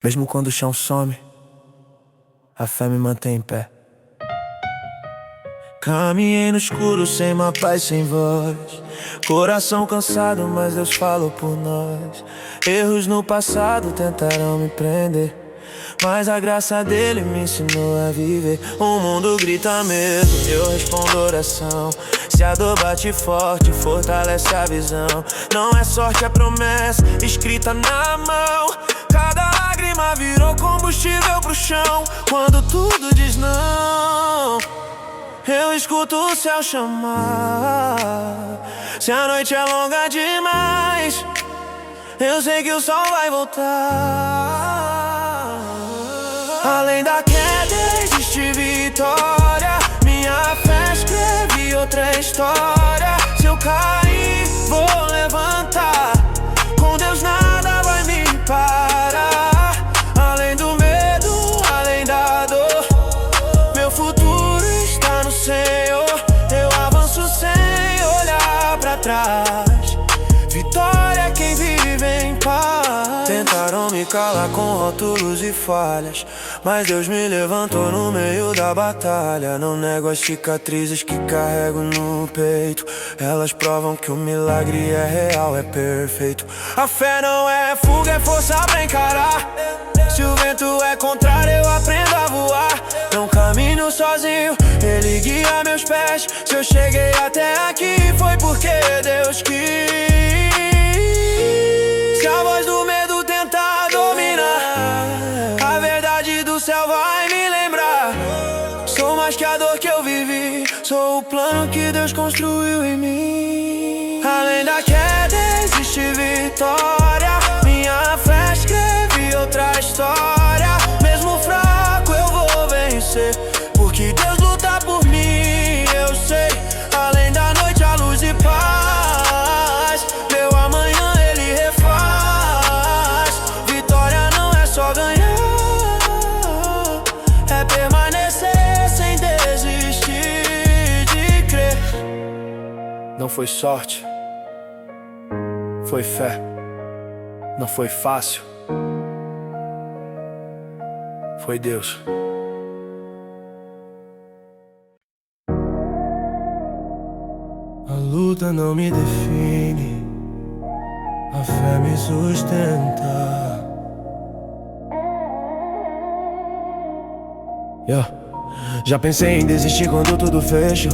Mesmo quando o chão some, a fé me mantém em pé. Caminhei no escuro sem mapa e sem voz, coração cansado, mas Deus falou por nós. Erros no passado tentaram me prender, mas a graça dele me ensinou a viver. O mundo grita medo, eu respondo oração. Se a dor bate forte, fortalece a visão. Não é sorte, é promessa escrita na mão. Cada lágrima virou combustível pro chão. Quando tudo diz não, eu escuto o céu chamar. Se a noite é longa demais, eu sei que o sol vai voltar. Além da queda existe vitória. Minha fé escreve outra história. Se eu cair, vou levantar. Com Deus nada vai me parar. Além do medo, além da dor, meu futuro está no Senhor. Eu avanço sem olhar pra trás. Vitória é quem vive em paz. Tentaram me calar com rótulos e falhas, mas Deus me levantou no meio da batalha. Não nego as cicatrizes que carrego no peito. Elas provam que o milagre é real, é perfeito. A fé não é fuga, é força pra encarar. Se o vento é contrário, eu aprendo a voar. Não caminho sozinho, Ele guia meus pés. Se eu cheguei até aqui, foi porque Deus quis. Se a voz do medo tentar dominar, a verdade do céu vai me lembrar. Sou mais que a dor que eu vivi, sou o plano que Deus construiu em mim. Além da queda existe vitória. Minha fé escreve outra história. Mesmo fraco eu vou vencer, porque Deus luta por mim, eu sei. Além da noite a luz e paz, meu amanhã Ele refaz. Vitória não é só ganhar, é permanecer sem desistir de crer. Não foi sorte, foi fé. Não foi fácil, foi Deus. A luta não me define, a fé me sustenta. Já pensei em desistir quando tudo fecha.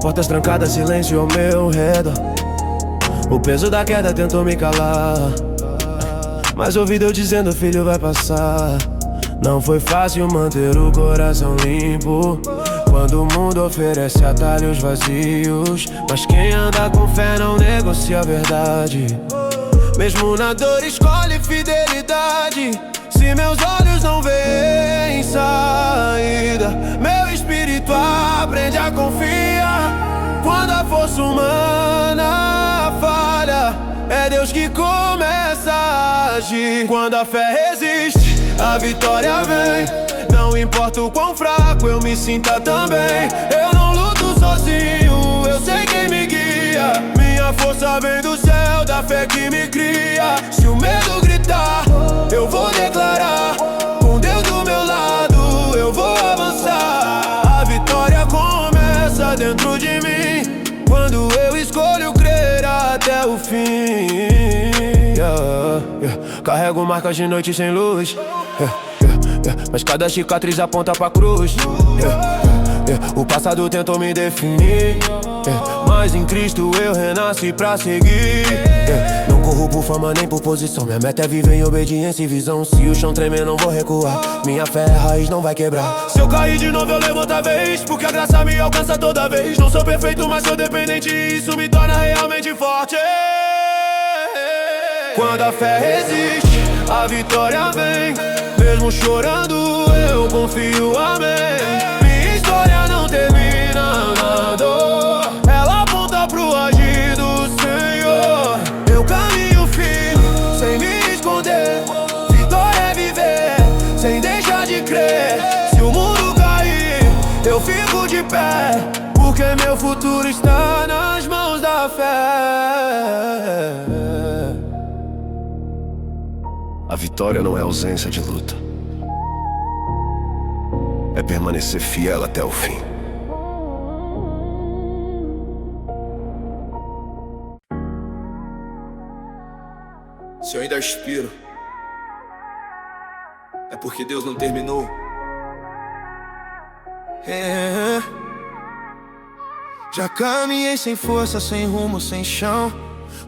Portas trancadas, silêncio ao meu redor. O peso da queda tentou me calar, mas ouvi Deus dizendo: filho, vai passar. Não foi fácil manter o coração limpo quando o mundo oferece atalhos vazios. Mas quem anda com fé não negocia a verdade. Mesmo na dor escolhe fidelidade. Se meus olhos não veem saída, meu espírito aprende a confiar. Quando a força humana falha, é Deus que começa a agir. Quando a fé resiste, a vitória vem. Não importa o quão fraco eu me sinta também, eu não luto sozinho, eu sei quem me guia. Minha força vem do céu, da fé que me cria. Se o medo gritar, eu vou declarar. Com Deus do meu lado, eu vou avançar. A vitória começa dentro de mim, quando eu escolho crer até o fim. Carrego marcas de noite sem luz, mas cada cicatriz aponta pra cruz. O passado tentou me definir, mas em Cristo eu renasci pra seguir. Não corro por fama nem por posição, minha meta é viver em obediência e visão. Se o chão tremer não vou recuar, minha fé é raiz, não vai quebrar. Se eu cair de novo eu levanto a vez, porque a graça me alcança toda vez. Não sou perfeito, mas sou dependente, e isso me torna realmente forte. Quando a fé resiste, a vitória vem. Mesmo chorando, eu confio, amém. Minha história não termina na dor, ela aponta pro agir do Senhor. Eu caminho firme, sem me esconder. Vitória é viver, sem deixar de crer. Se o mundo cair, eu fico de pé, porque meu futuro está nas mãos da fé. A vitória não é ausência de luta, é permanecer fiel até o fim. Se eu ainda respiro, é porque Deus não terminou. Já caminhei sem força, sem rumo, sem chão,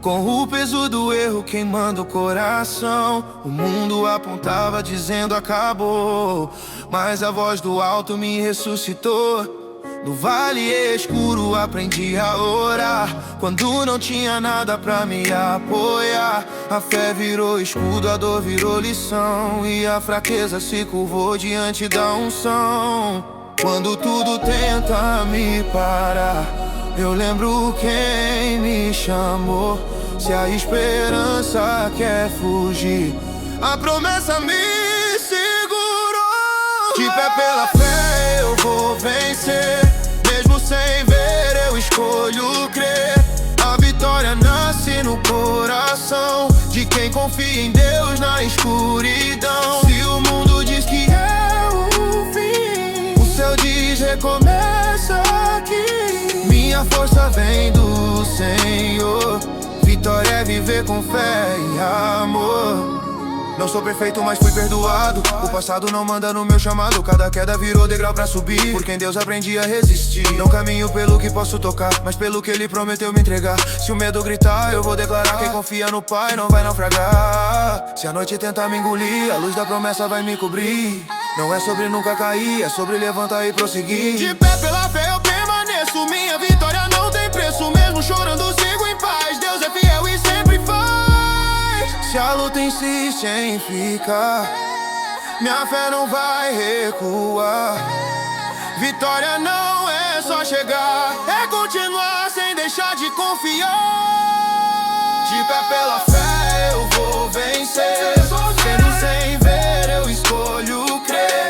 com o peso do erro queimando o coração. O mundo apontava dizendo acabou, mas a voz do alto me ressuscitou. No vale escuro aprendi a orar, quando não tinha nada pra me apoiar. A fé virou escudo, a dor virou lição, e a fraqueza se curvou diante da unção. Quando tudo tenta me parar, eu lembro quem me chamou. Se a esperança quer fugir, a promessa me segurou. De pé pela fé eu vou vencer, mesmo sem ver eu escolho crer. A vitória nasce no coração de quem confia em Deus na escuridão. Se o mundo diz que é o fim, o céu diz recomeça aqui. Minha força vem do Senhor, vitória é viver com fé e amor. Não sou perfeito, mas fui perdoado. O passado não manda no meu chamado. Cada queda virou degrau pra subir. Por quem Deus aprendi a resistir. Não caminho pelo que posso tocar, mas pelo que Ele prometeu me entregar. Se o medo gritar, eu vou declarar. Quem confia no Pai não vai naufragar. Se a noite tentar me engolir, a luz da promessa vai me cobrir. Não é sobre nunca cair, é sobre levantar e prosseguir. De pé pela fé eu permaneço, minha vitória não tem preço. Mesmo chorando sigo em paz, Deus é fiel e sempre faz. Se a luta insiste em ficar, minha fé não vai recuar. Vitória não é só chegar, é continuar sem deixar de confiar. De pé pela fé eu vou vencer, mesmo sem ver eu escolho crer.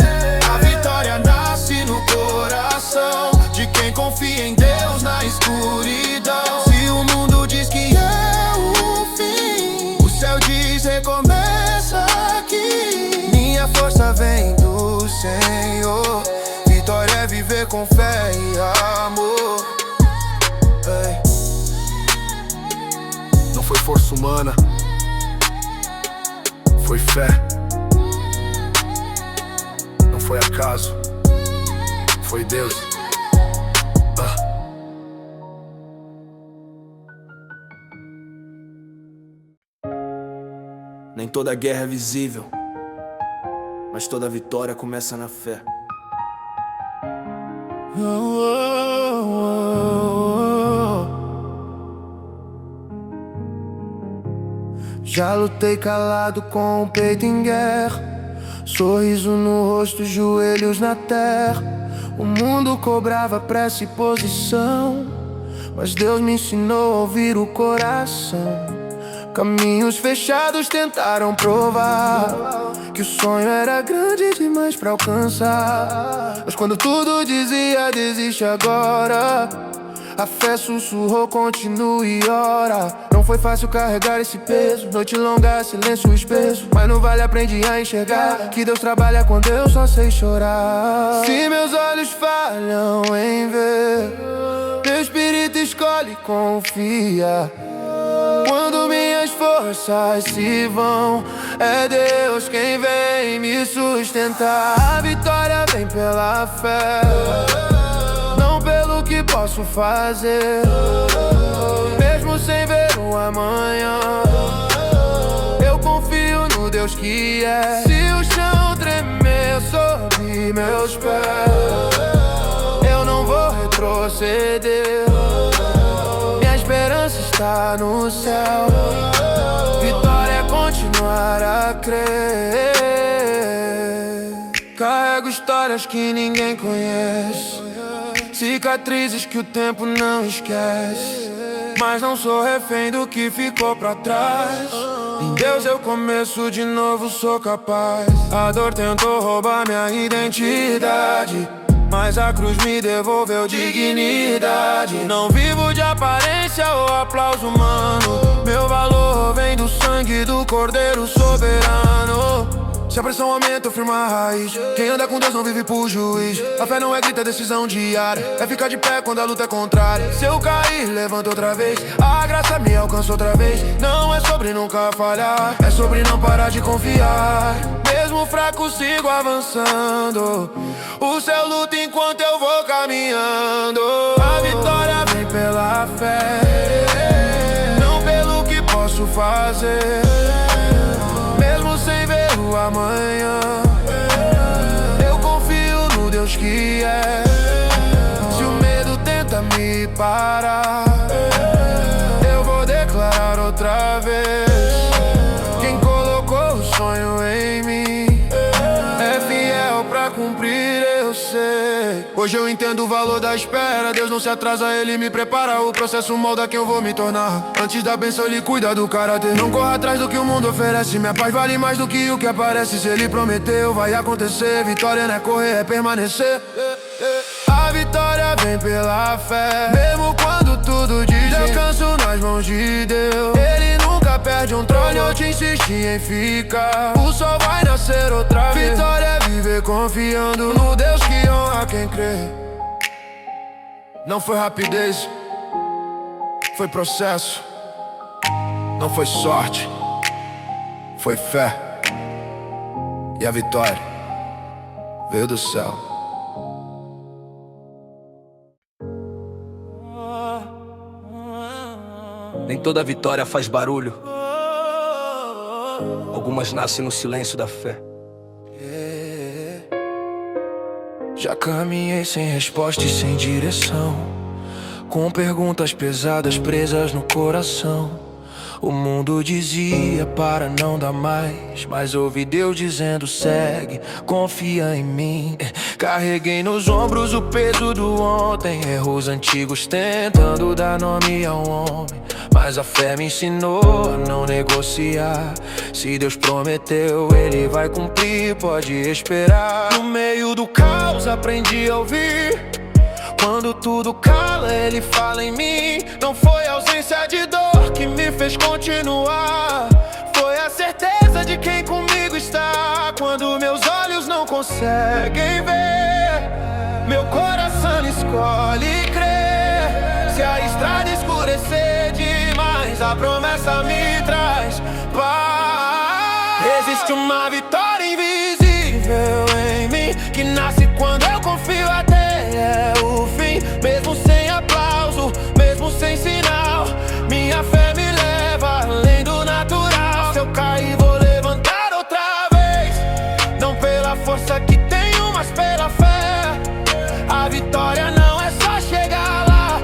A vitória nasce no coração de quem confia em Deus na escuridão. Se o mundo diz que é o fim, o céu diz recomeça aqui. Minha força vem do Senhor, vitória é viver com fé e amor. Ei. Não foi força humana, foi fé. Não foi acaso, foi Deus. Nem toda guerra é visível, mas toda vitória começa na fé. Já lutei calado com o peito em guerra, sorriso no rosto, joelhos na terra. O mundo cobrava pressa e posição, mas Deus me ensinou a ouvir o coração. Caminhos fechados tentaram provar que o sonho era grande demais pra alcançar. Mas quando tudo dizia desiste agora, a fé sussurrou, continue e ora. Não foi fácil carregar esse peso, noite longa, silêncio espesso, mas no vale aprendi a enxergar que Deus trabalha quando eu só sei chorar. Se meus olhos falham em ver, meu espírito escolhe e confia. Quando minhas forças se vão, é Deus quem vem me sustentar. A vitória vem pela fé, não pelo que posso fazer. Mesmo sem ver o amanhã, eu confio no Deus que é. Se o chão tremer sob meus pés, eu não vou retroceder. Minha esperança está no céu, vitória é continuar a crer. Carrego histórias que ninguém conhece, cicatrizes que o tempo não esquece, mas não sou refém do que ficou pra trás. Em Deus eu começo de novo, sou capaz. A dor tentou roubar minha identidade, mas a cruz me devolveu dignidade. Não vivo de aparência ou aplauso humano. Meu valor vem do sangue do Cordeiro soberano. Se a pressão aumenta, eu firmo a raiz. Quem anda com Deus não vive por juiz. A fé não é grita, é decisão diária. É ficar de pé quando a luta é contrária. Se eu cair, levanto outra vez. A graça me alcança outra vez. Não é sobre nunca falhar, é sobre não parar de confiar. Mesmo fraco sigo avançando. O céu luta enquanto eu vou caminhando. A vitória vem pela fé, não pelo que posso fazer. Mesmo sem ver o amanhã, eu confio no Deus que é. Se o medo tenta me parar, eu vou declarar outra vez. Quem colocou o sonho em mim é fiel pra cumprir, eu sei. Hoje eu entendo o valor da espera. Deus não se atrasa, Ele me prepara. O processo molda quem eu vou me tornar. Antes da bênção Ele cuida do caráter. Não corra atrás do que o mundo oferece. Minha paz vale mais do que o que aparece. Se Ele prometeu, vai acontecer. Vitória não é correr, é permanecer. A vitória vem pela fé, mesmo quando tudo diz descanso nas mãos de Deus. Ele nunca perde um trono, eu te insisti em ficar. O sol vai nascer outra vez. Vitória é viver confiando no Deus que honra quem crê. Não foi rapidez, foi processo. Não foi sorte, foi fé. E a vitória veio do céu. Nem toda vitória faz barulho. Algumas nascem no silêncio da fé. Já caminhei sem resposta e sem direção, com perguntas pesadas presas no coração. O mundo dizia para não dar mais, mas ouvi Deus dizendo segue, confia em mim. Carreguei nos ombros o peso do ontem, erros antigos tentando dar nome ao homem. Mas a fé me ensinou a não negociar. Se Deus prometeu, Ele vai cumprir, pode esperar. No meio do caos aprendi a ouvir. Quando tudo cala, Ele fala em mim. Não foi a ausência de dor que me fez continuar, foi a certeza de quem comigo está. Quando meus olhos não conseguem ver, meu coração escolhe crer. Se a estrada escurecer demais, a promessa me traz paz. Existe uma vitória invisível em mim, que nasce quando eu confio até o fim. Mesmo sem aplauso, mesmo sem sinal, minha fé me leva além do natural. Se eu cair, vou levantar outra vez. Não pela força que tenho, mas pela fé. A vitória não é só chegar lá,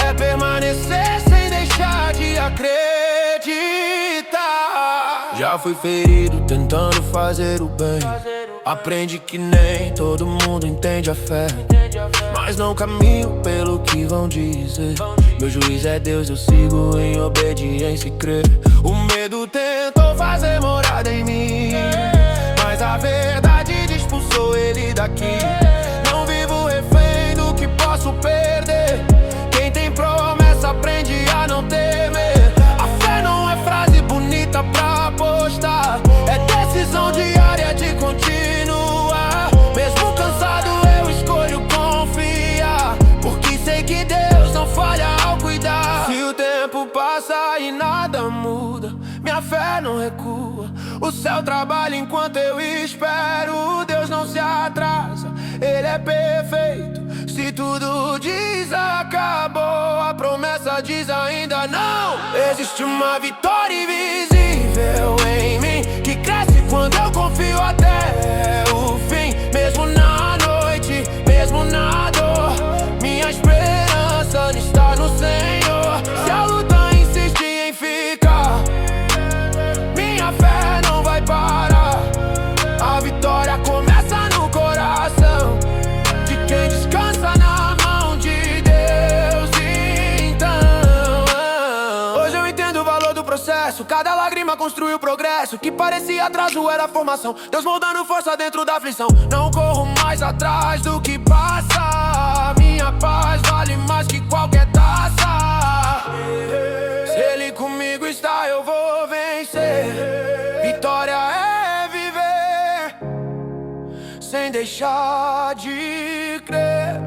é permanecer sem deixar de acreditar. Já fui ferido tentando fazer o bem. Aprendi que nem todo mundo entende a fé, mas não caminho pelo que vão dizer. Meu juiz é Deus, eu sigo em obediência e crer. O medo tentou fazer morada em mim, mas a verdade expulsou ele daqui. Não vivo refém do que posso perder. Quem tem promessa aprende a não temer. A fé não é frase bonita pra postar, é decisão diária de continuar. Mesmo cansado eu escolho confiar, porque sei que Deus não falha ao cuidar. Se o tempo passa e nada muda, minha fé não recua. O céu trabalha enquanto eu espero. Deus não se atrasa, Ele é perfeito. Se tudo diz acabou, a promessa diz ainda não. Existe uma vitória invisível em mim, que cresce quando eu confio até o fim. Mesmo na noite, mesmo na dor, minha esperança está no Senhor. Se a luta insiste em ficar, minha fé não vai parar. A vitória começa no coração de quem descansa na mão de Deus. Então, hoje eu entendo o valor do processo. Cada lágrima pra construir o progresso. Que parecia atraso era formação. Deus moldando força dentro da aflição. Não corro mais atrás do que passa. Minha paz vale mais que qualquer taça. Se Ele comigo está, eu vou vencer. Vitória é viver sem deixar de crer.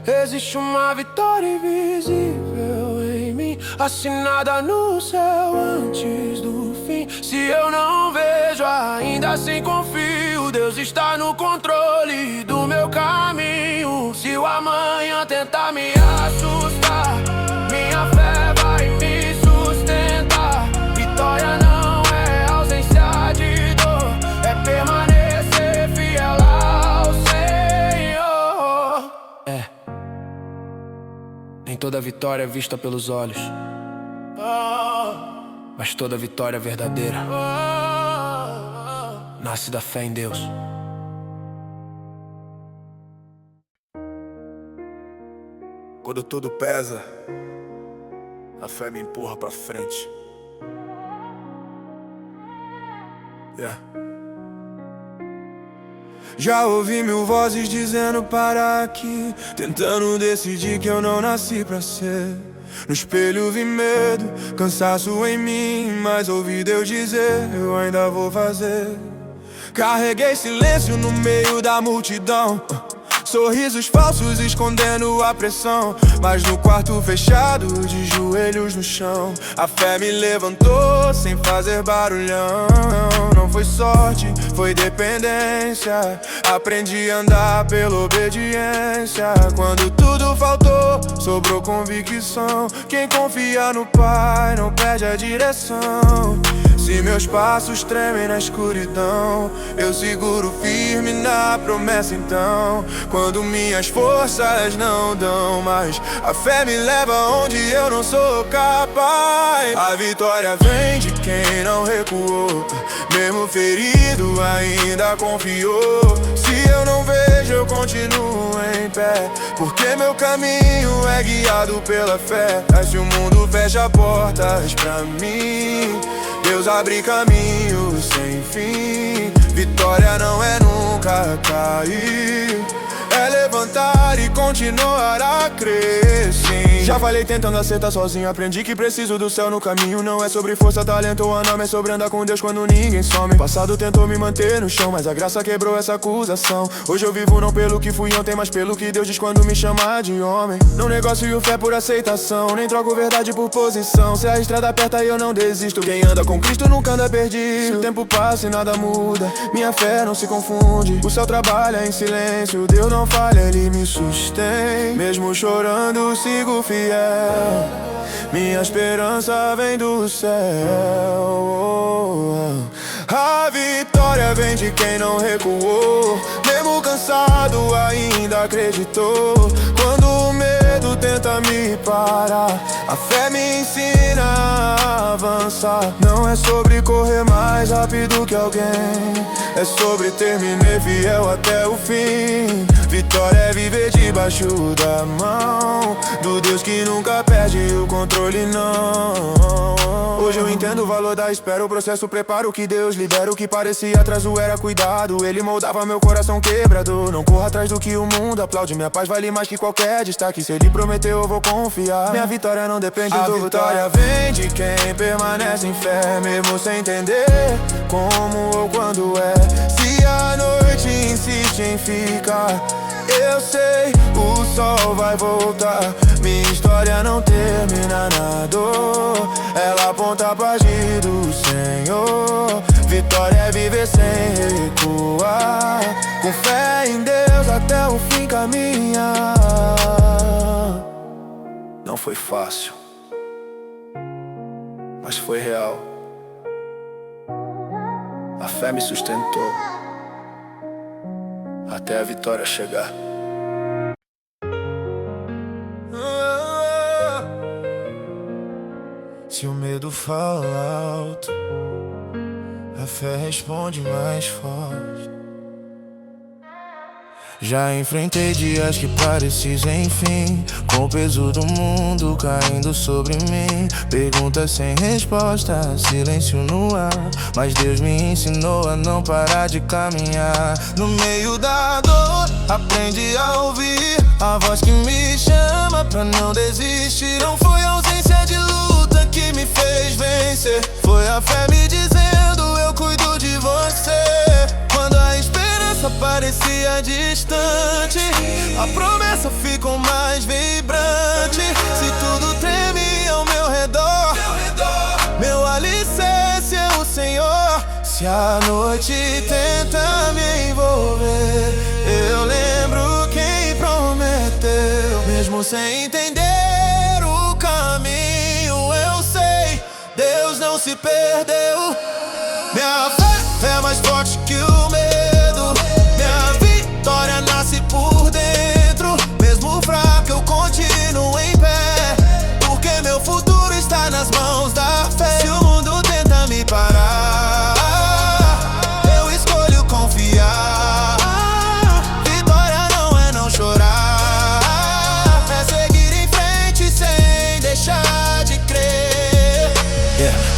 Existe uma vitória invisível em mim, assinada no céu antes do fim. Se eu não vejo, ainda assim confio. Deus está no controle do meu caminho. Se o amanhã tentar me assustar, minha fé vai me sustentar. Vitória não é ausência de dor, é permanecer fiel ao Senhor. Nem toda vitória é vista pelos olhos, mas toda vitória verdadeira nasce da fé em Deus. Quando tudo pesa, a fé me empurra pra frente. Já ouvi mil vozes dizendo para aqui, tentando decidir que eu não nasci pra ser. No espelho vi medo, cansaço em mim, mas ouvi Deus dizer, eu ainda vou fazer. Carreguei silêncio no meio da multidão, sorrisos falsos escondendo a pressão. Mas no quarto fechado, de joelhos no chão, a fé me levantou sem fazer barulhão. Não foi sorte, foi dependência. Aprendi a andar pela obediência. Quando tudo faltou, sobrou convicção. Quem confia no Pai não perde a direção. Se meus passos tremem na escuridão, eu seguro firme na promessa então. Quando minhas forças não dão mais, a fé me leva onde eu não sou capaz. A vitória vem de quem não recuou, mesmo ferido ainda confiou. Se eu não vejo, eu continuo em pé, porque meu caminho é guiado pela fé. Mas se o mundo fecha portas pra mim, Deus abre caminhos sem fim. Vitória não é nunca cair, é levantar e continuar a crer, sim. Já falei tentando acertar sozinho, aprendi que preciso do céu no caminho. Não é sobre força, talento ou nome, é sobre andar com Deus quando ninguém some. Passado tentou me manter no chão, mas a graça quebrou essa acusação. Hoje eu vivo não pelo que fui ontem, mas pelo que Deus diz quando me chama de homem. Não negocio fé por aceitação, nem troco verdade por posição. Se a estrada aperta eu não desisto, quem anda com Cristo nunca anda perdido. Se o tempo passa e nada muda, minha fé não se confunde. O céu trabalha em silêncio, Deus não falha, Ele me sustém. Mesmo chorando sigo fiel, minha esperança vem do céu. A vitória vem de quem não recuou, mesmo cansado ainda acreditou. Quando o medo tenta me parar, a fé me ensina a avançar. Não é sobre correr mais rápido que alguém, é sobre terminar fiel até o fim. Vitória é viver debaixo da mão do Deus que nunca perde o controle, não. Hoje eu entendo o valor da espera, o processo prepara o que Deus libera. O que parecia atraso era cuidado, Ele moldava meu coração quebrado. Não corro atrás do que o mundo aplaude, minha paz vale mais que qualquer destaque. Se Ele prometeu eu vou confiar, minha vitória não depende do vitória vem de quem permanece em fé, mesmo sem entender como ou quando é. Se a noite insiste em ficar, eu sei, o sol vai voltar. Minha história não termina na dor, ela aponta pra agir do Senhor. Vitória é viver sem recuar, com fé em Deus até o fim caminhar. Não foi fácil, mas foi real. A fé me sustentou até a vitória chegar. Se o medo fala alto, a fé responde mais forte. Já enfrentei dias que pareciam sem fim, com o peso do mundo caindo sobre mim. Perguntas sem resposta, silêncio no ar, mas Deus me ensinou a não parar de caminhar. No meio da dor, aprendi a ouvir a voz que me chama pra não desistir. Não foi a ausência de luta que me fez vencer, foi a fé me dizendo eu cuido de você. Quando a esperança parecia distante, a promessa ficou mais vibrante. Se tudo treme ao meu redor, meu alicerce é o Senhor. Se a noite tenta me envolver, eu lembro quem prometeu. Mesmo sem entender o caminho, eu sei, Deus não se perdeu. Minha fé é mais forte que o medo, minha vitória nasce por dentro. Mesmo fraco eu continuo em pé, porque meu futuro está nas mãos da fé. Se o mundo tenta me parar, eu escolho confiar. Vitória não é não chorar, é seguir em frente sem deixar de crer.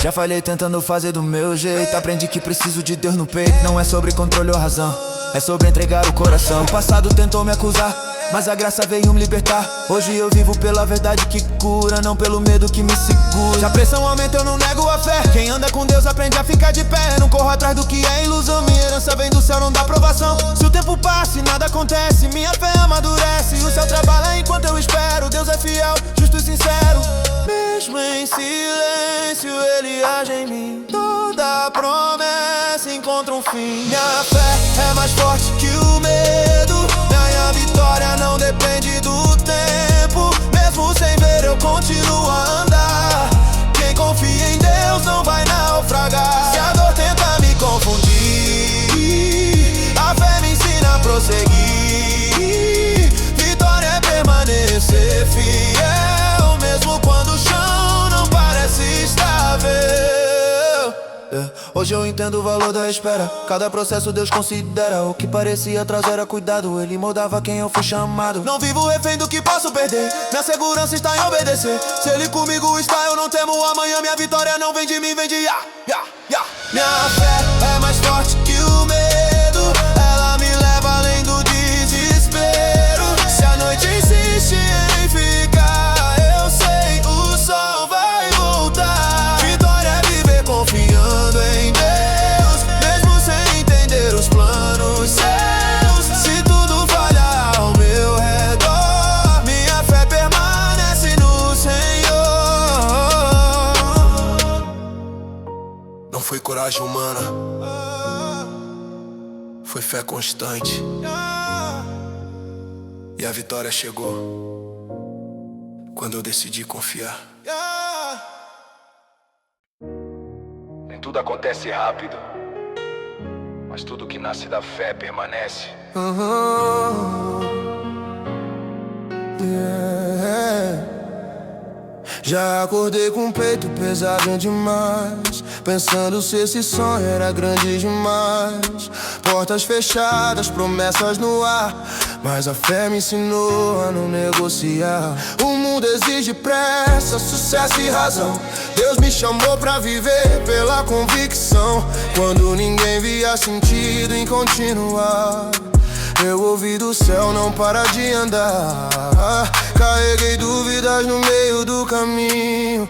Já falhei tentando fazer do meu jeito, aprendi que preciso de Deus no peito. Não é sobre controle ou razão, é sobre entregar o coração. O passado tentou me acusar, mas a graça veio me libertar. Hoje eu vivo pela verdade que cura, não pelo medo que me segura. Se a pressão aumenta eu não nego a fé, quem anda com Deus aprende a ficar de pé. Não corro atrás do que é ilusão, minha herança vem do céu, não dá provação. Se o tempo passa e nada acontece, minha fé amadurece. O céu trabalha enquanto eu espero, Deus é fiel, justo e sincero. Mesmo em silêncio ele age em mim, toda promessa encontra um fim. Minha fé é mais forte que o medo, minha vitória não depende do tempo. Mesmo sem ver eu continuo a andar, quem confia em Deus não vai naufragar. Se a dor tenta me confundir, a fé me ensina a prosseguir. Vitória é permanecer fiel, mesmo quando o chão não parece estável. Hoje eu entendo o valor da espera, cada processo Deus considera. O que parecia atraso era cuidado, Ele moldava quem eu fui chamado. Não vivo refém do que posso perder, minha segurança está em obedecer. Se Ele comigo está, eu não temo amanhã. Minha vitória não vem de mim, vem de Yah. Minha fé é mais forte que o medo, ela me leva além do desespero. Se a noite insiste em ficar, eu sei, o sol vai voltar. Vitória é viver confiando em Deus, mesmo sem entender os planos seus. Se tudo falhar ao meu redor, minha fé permanece no Senhor. Não foi coragem humana, foi fé constante, e a vitória chegou quando eu decidi confiar. Nem tudo acontece rápido, mas tudo que nasce da fé permanece. Já acordei com o peito pesado demais, pensando se esse sonho era grande demais. Portas fechadas, promessas no ar, mas a fé me ensinou a não negociar. O mundo exige pressa, sucesso e razão. Deus me chamou pra viver pela convicção, quando ninguém via sentido em continuar. Eu ouvi do céu, não para de andar. Carreguei dúvidas no meio do caminho,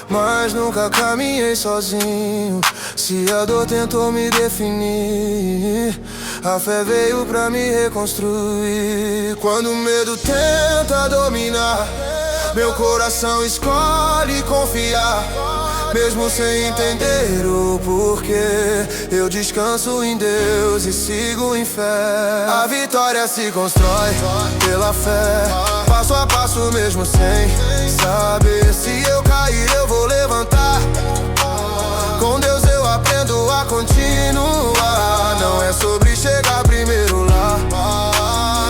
mas nunca caminhei sozinho. Se a dor tentou me definir, a fé veio pra me reconstruir. Quando o medo tenta dominar, meu coração escolhe confiar. Mesmo sem entender o porquê, eu descanso em Deus e sigo em fé. A vitória se constrói pela fé, passo a passo mesmo sem saber. Se eu cair eu vou levantar, com Deus eu aprendo a continuar. Não é sobre chegar primeiro lá,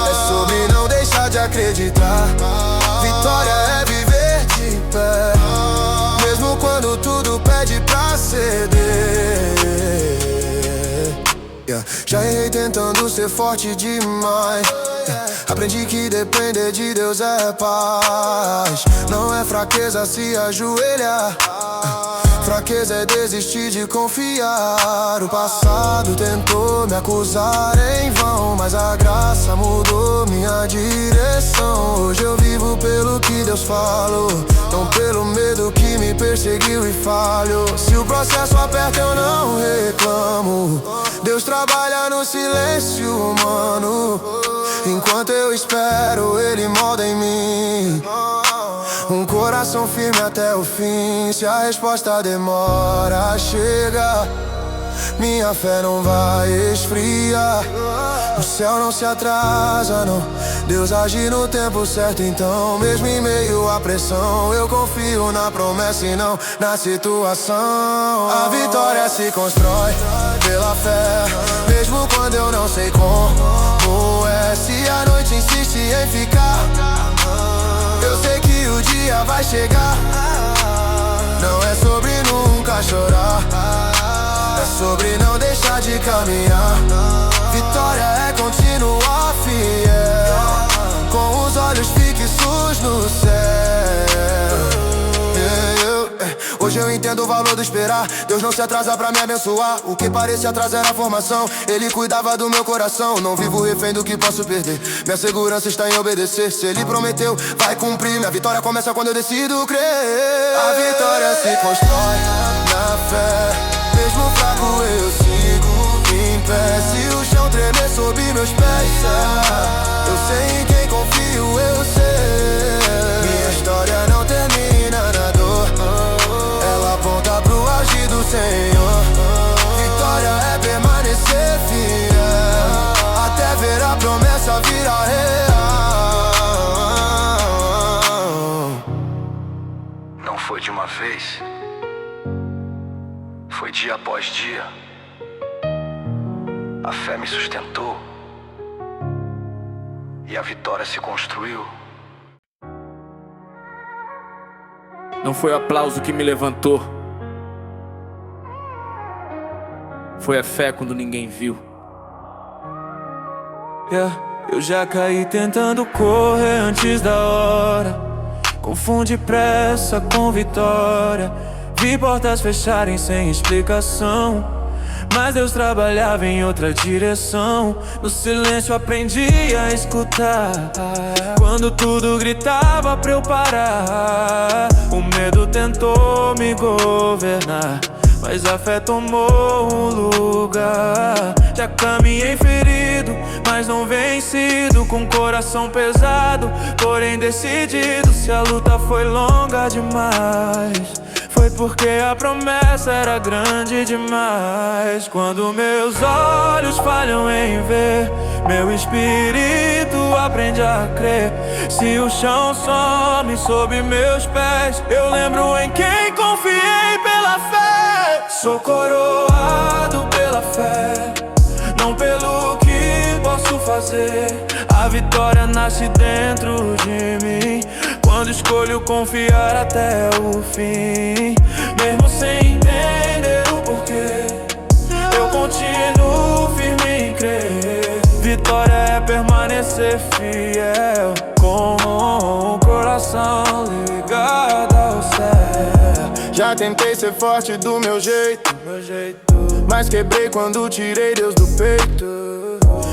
é sobre não deixar de acreditar. Vitória é viver de pé, mesmo quando tudo pede pra ceder. Já errei tentando ser forte demais. Aprendi que depender de Deus é paz. Não é fraqueza se ajoelhar. Fraqueza é desistir de confiar. O passado tentou me acusar em vão, mas a graça mudou minha direção. Hoje eu vivo pelo que Deus falou, não pelo medo que me perseguiu e falhou. Se o processo aperta eu não reclamo. Deus trabalha no silêncio humano. Enquanto eu espero, Ele molda em mim um coração firme até o fim. Se a resposta demora, chega. Minha fé não vai esfriar. O céu não se atrasa, não. Deus age no tempo certo, então mesmo em meio à pressão, eu confio na promessa e não na situação. A vitória se constrói pela fé, mesmo quando eu não sei como é. Se a noite insiste em ficar, eu sei que o dia vai chegar. Não é sobre nunca chorar, é sobre não deixar de caminhar. Vitória é continuar fiel, com os olhos fixos no céu. Hoje eu entendo o valor do esperar. Deus não se atrasa pra me abençoar. O que parecia atraso era a formação. Ele cuidava do meu coração. Não vivo refém do que posso perder. Minha segurança está em obedecer. Se Ele prometeu, vai cumprir. Minha vitória começa quando eu decido crer. A vitória se constrói na fé, mesmo fraco eu sigo em pé. Se o chão tremer sob meus pés, eu sei em quem confio, eu sei. Minha história não termina na dor, ela aponta pro agir do Senhor. Vitória é permanecer fiel, até ver a promessa virar real. Não foi de uma vez, foi dia após dia. A fé me sustentou e a vitória se construiu. Não foi o aplauso que me levantou, foi a fé quando ninguém viu. Eu já caí tentando correr antes da hora. Confunde pressa com vitória. Vi portas fecharem sem explicação, mas Deus trabalhava em outra direção. No silêncio aprendi a escutar, quando tudo gritava pra eu parar. O medo tentou me governar, mas a fé tomou um lugar. Já caminhei ferido, mas não vencido, com coração pesado, porém decidido. Se a luta foi longa demais, foi porque a promessa era grande demais. Quando meus olhos falham em ver, meu espírito aprende a crer. Se o chão some sob meus pés, eu lembro em quem confiei pela fé. Sou coroado pela fé, não pelo que posso fazer. A vitória nasce dentro de mim, quando escolho confiar até o fim. Mesmo sem entender o porquê, eu continuo firme em crer. Vitória é permanecer fiel, com o coração ligado ao céu. Já tentei ser forte do meu jeito, mas quebrei quando tirei Deus do peito.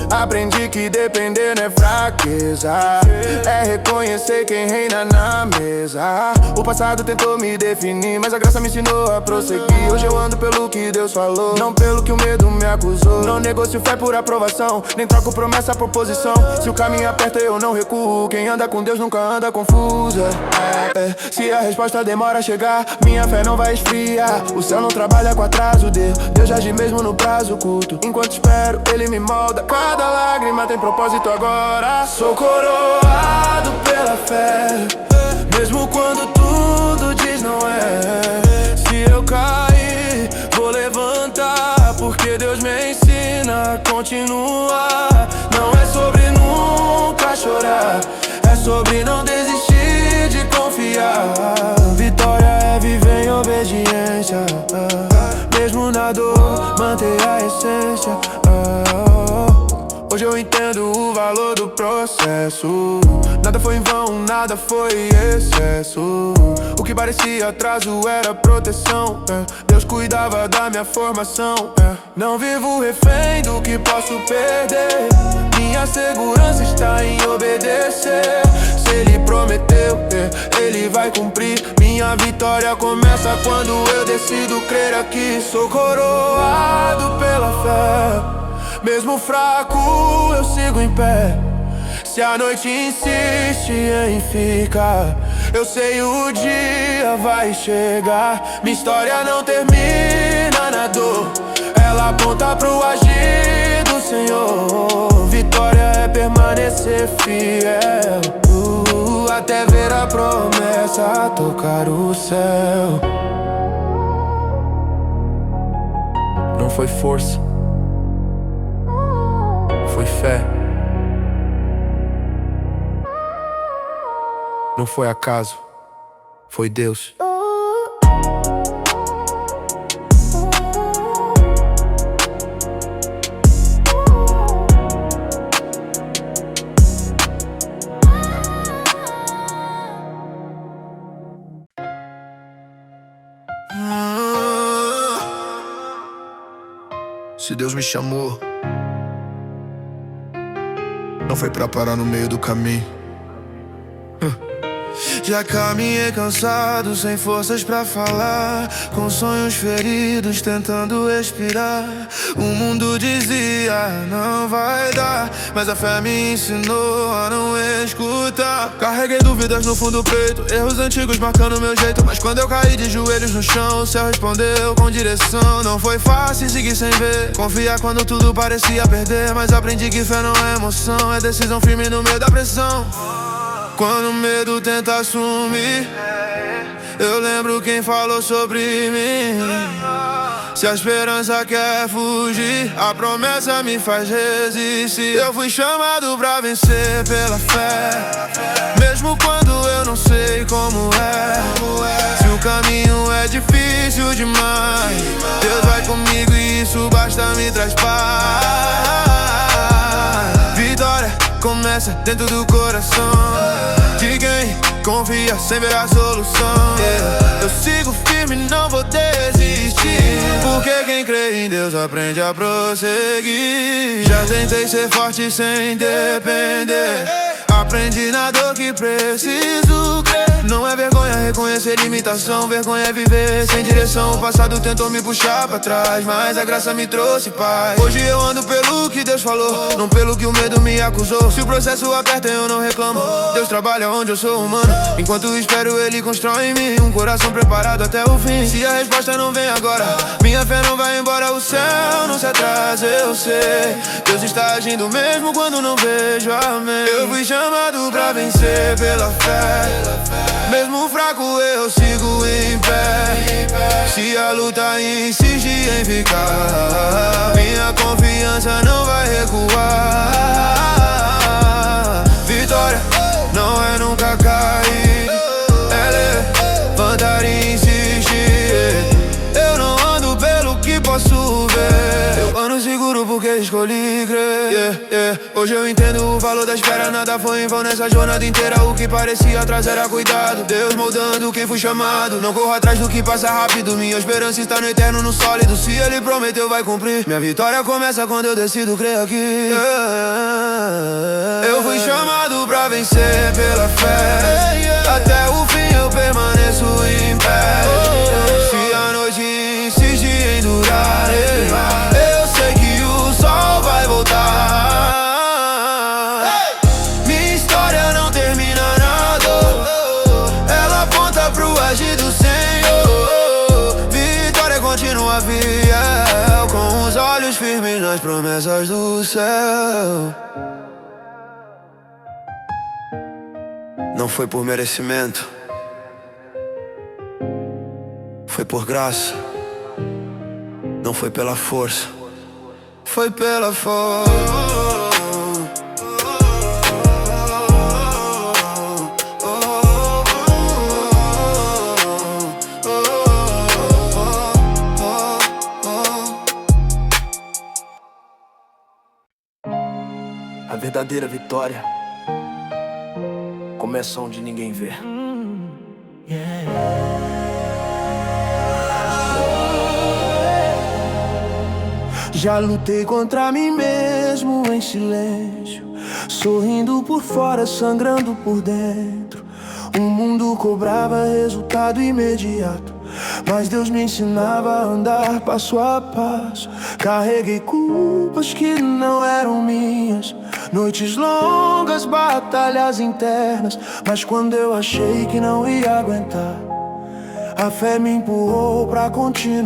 Aprendi que depender não é fraqueza, é reconhecer quem reina na mesa. O passado tentou me definir, mas a graça me ensinou a prosseguir. Hoje eu ando pelo que Deus falou, não pelo que o medo me acusou. Não negocio fé por aprovação, nem troco promessa por posição. Se o caminho aperta eu não recuo, quem anda com Deus nunca anda confusa. Se a resposta demora a chegar, minha fé não vai esfriar. O céu não trabalha com atraso, Deus age mesmo no prazo curto. Enquanto espero, Ele me molda. Cada lágrima tem propósito agora. Sou coroado pela fé, mesmo quando tudo diz não é. Se eu cair, vou levantar, porque Deus me ensina a continuar. Não é sobre nunca chorar, é sobre não desistir de confiar. Vitória é viver em obediência, mesmo na dor, manter a essência. Hoje eu entendo o valor do processo. Nada foi em vão, nada foi excesso. O que parecia atraso era proteção, Deus cuidava da minha formação, Não vivo refém do que posso perder. Minha segurança está em obedecer. Se Ele prometeu, Ele vai cumprir. Minha vitória começa quando eu decido crer aqui. Sou coroado pela fé. Mesmo fraco eu sigo em pé. Se a noite insiste em ficar, eu sei o dia vai chegar. Minha história não termina na dor, ela aponta pro agir do Senhor. Vitória é permanecer fiel, até ver a promessa tocar o céu. Não foi força, foi fé. Não foi acaso, foi Deus. Se Deus me chamou, não foi pra parar no meio do caminho. Já caminhei cansado, sem forças pra falar, com sonhos feridos, tentando respirar. O mundo dizia, não vai dar, mas a fé me ensinou a não escutar. Carreguei dúvidas no fundo do peito, erros antigos marcando meu jeito. Mas quando eu caí de joelhos no chão, o céu respondeu com direção. Não foi fácil seguir sem ver, confiar quando tudo parecia perder. Mas aprendi que fé não é emoção, é decisão firme no meio da pressão. Quando o medo tenta assumir, eu lembro quem falou sobre mim. Se a esperança quer fugir, a promessa me faz resistir. Eu fui chamado pra vencer pela fé, mesmo quando eu não sei como é. Se o caminho é difícil demais, Deus vai comigo e isso basta me traz paz. Vitória começa dentro do coração de quem confia sem ver a solução. Eu sigo firme, não vou desistir, porque quem crê em Deus aprende a prosseguir. Já tentei ser forte sem depender, aprendi na dor que preciso crer. Não é vergonha reconhecer limitação, vergonha é viver sem direção. O passado tentou me puxar pra trás, mas a graça me trouxe paz. Hoje eu ando pelo que Deus falou, não pelo que o medo me acusou. Se o processo aperta eu não reclamo, Deus trabalha onde eu sou humano. Enquanto espero Ele constrói em mim um coração preparado até o fim. Se a resposta não vem agora, minha fé não vai embora, o céu não se atrasa, eu sei. Deus está agindo mesmo quando não vejo, amém. Eu fui chamado pra vencer pela fé, mesmo fraco eu sigo em pé. Se a luta insiste em ficar, minha confiança não vai recuar. Vitória não é nunca cair, é levantar e insistir. Eu não ando pelo que posso ver, eu ando seguro porque escolhi crer. Hoje eu entendo o valor da espera, nada foi em vão nessa jornada inteira. O que parecia atrás era cuidado, Deus moldando quem fui chamado. Não corro atrás do que passa rápido, minha esperança está no eterno, no sólido. Se Ele prometeu vai cumprir, minha vitória começa quando eu decido crer aqui. Eu fui chamado pra vencer pela fé, até o fim eu permaneço em pé. Se a noite insiste em durar, eu sei que o sol vai voltar. Minha história não termina na dor, ela aponta pro agir do Senhor. Vitória continua fiel, com os olhos firmes nas promessas do céu. Não foi por merecimento, foi por graça. Não foi pela força, foi pela força. A verdadeira vitória começa onde ninguém vê. Já lutei contra mim mesmo em silêncio, sorrindo por fora, sangrando por dentro. O mundo cobrava resultado imediato, mas Deus me ensinava a andar passo a passo. Carreguei culpas que não eram minhas, noites longas, batalhas internas. Mas quando eu achei que não ia aguentar, a fé me empurrou pra continuar.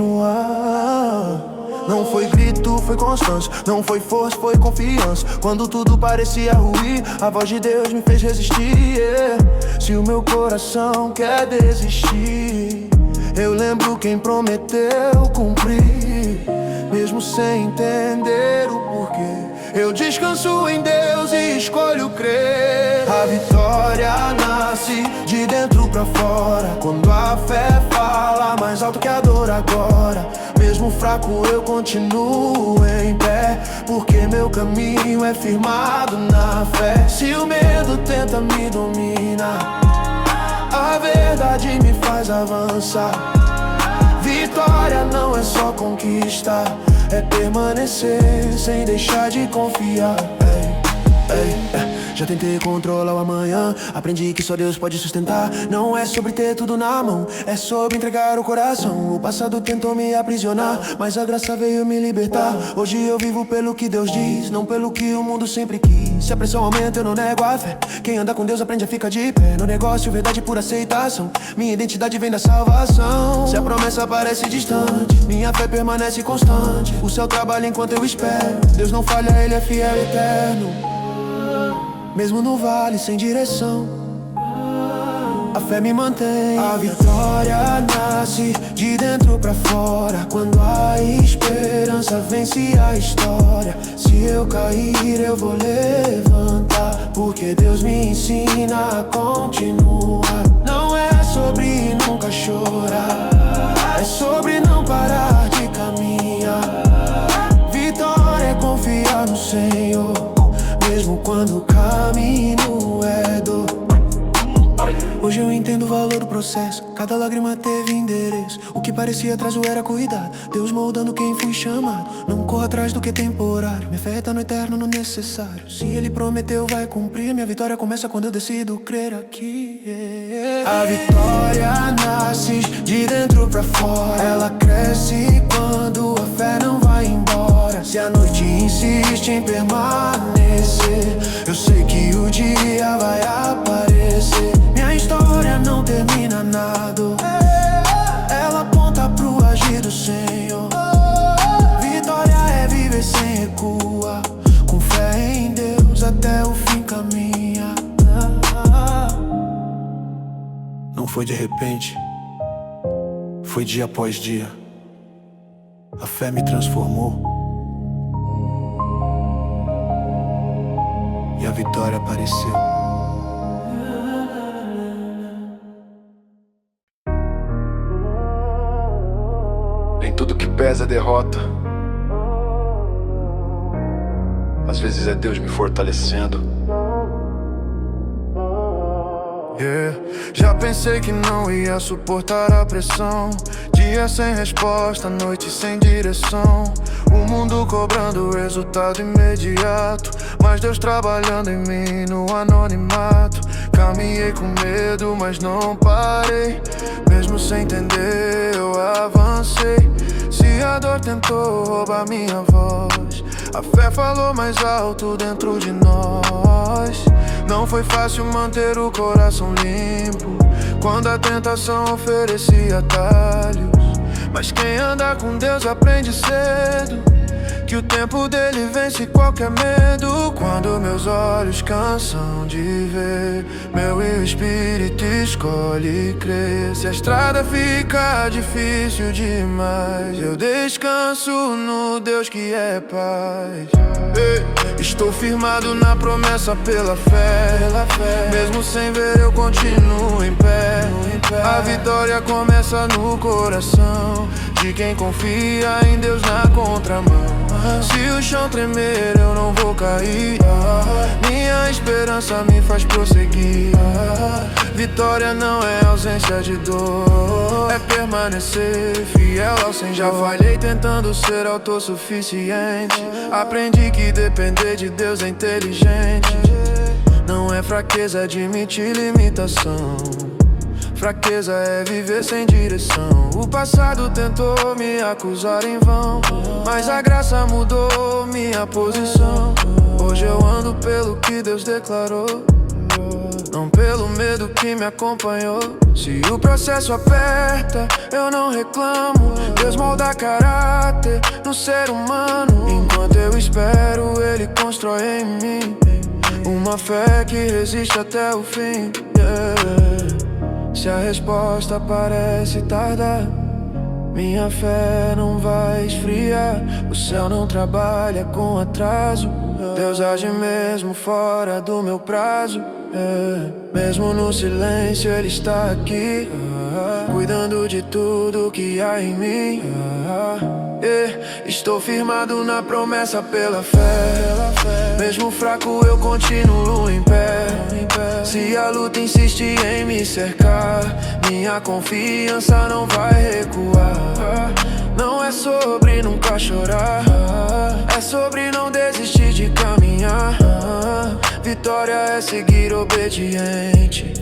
Não foi grito, foi constância. Não foi força, foi confiança. Quando tudo parecia ruir, a voz de Deus me fez resistir, Se o meu coração quer desistir, eu lembro quem prometeu cumprir. Mesmo sem entender o porquê, eu descanso em Deus e escolho crer. A vitória nasce de dentro pra fora, quando a fé fala mais alto que a dor agora. Mesmo fraco eu continuo em pé, porque meu caminho é firmado na fé. Se o medo tenta me dominar, a verdade me faz avançar. Vitória não é só conquista, é permanecer sem deixar de confiar. Já tentei controlar o amanhã, aprendi que só Deus pode sustentar. Não é sobre ter tudo na mão, é sobre entregar o coração. O passado tentou me aprisionar, mas a graça veio me libertar. Hoje eu vivo pelo que Deus diz, não pelo que o mundo sempre quis. Se a pressão aumenta eu não nego a fé, quem anda com Deus aprende a ficar de pé. No negócio verdade por aceitação, minha identidade vem da salvação. Se a promessa parece distante, minha fé permanece constante. O céu trabalha enquanto eu espero, Deus não falha, Ele é fiel e eterno. Mesmo no vale sem direção, a fé me mantém. A vitória nasce de dentro pra fora, quando a esperança vence a história. Se eu cair eu vou levantar, porque Deus me ensina a continuar. Não é sobre nunca chorar, é sobre não parar de caminhar. Vitória é confiar no Senhor, mesmo quando o caminho é dor. Hoje eu entendo o valor do processo, cada lágrima teve endereço. O que parecia atraso era cuidado, Deus moldando quem fui chamado. Não corro atrás do que é temporário, minha fé tá no eterno, no necessário. Se Ele prometeu vai cumprir, minha vitória começa quando eu decido crer aqui. A vitória nasce de dentro pra fora, ela cresce quando a fé não vai embora. Se a noite insiste em permanecer, eu sei que o dia vai aparecer. Minha história não termina nada, ela aponta pro agir do Senhor. Vitória é viver sem recuar, com fé em Deus até o fim caminha. Não foi de repente, foi dia após dia. A fé me transformou e a vitória apareceu. Nem tudo que pesa é derrota. Às vezes é Deus me fortalecendo. Já pensei que não ia suportar a pressão, dia sem resposta, noite sem direção. O mundo cobrando resultado imediato, mas Deus trabalhando em mim no anonimato. Caminhei com medo, mas não parei, mesmo sem entender eu avancei. Se a dor tentou roubar minha voz, a fé falou mais alto dentro de nós. Não foi fácil manter o coração limpo quando a tentação oferecia atalhos, mas quem anda com Deus aprende cedo que o tempo dele vence qualquer medo. Quando meus olhos cansam de ver, meu espírito escolhe crer. Se a estrada fica difícil demais, eu descanso no Deus que é paz. Estou firmado na promessa pela fé, mesmo sem ver eu continuo em pé. A vitória começa no coração de quem confia em Deus na contramão. Se o chão tremer eu não vou cair. Minha esperança me faz prosseguir. Vitória não é ausência de dor, é permanecer fiel ao Senhor. Já falhei tentando ser autossuficiente. Aprendi que depender de Deus é inteligente. Não é fraqueza admitir limitação, fraqueza é viver sem direção. O passado tentou me acusar em vão, mas a graça mudou minha posição. Hoje eu ando pelo que Deus declarou, não pelo medo que me acompanhou. Se o processo aperta, eu não reclamo. Deus molda caráter no ser humano. Enquanto eu espero, Ele constrói em mim uma fé que resiste até o fim. Se a resposta parece tardar, minha fé não vai esfriar. O céu não trabalha com atraso. Deus age mesmo fora do meu prazo. Mesmo no silêncio Ele está aqui, cuidando de tudo que há em mim. Estou firmado na promessa pela fé. Mesmo fraco eu continuo em pé. Se a luta insiste em me cercar, minha confiança não vai recuar. Não é sobre nunca chorar, é sobre não desistir de caminhar. Vitória é seguir obediente,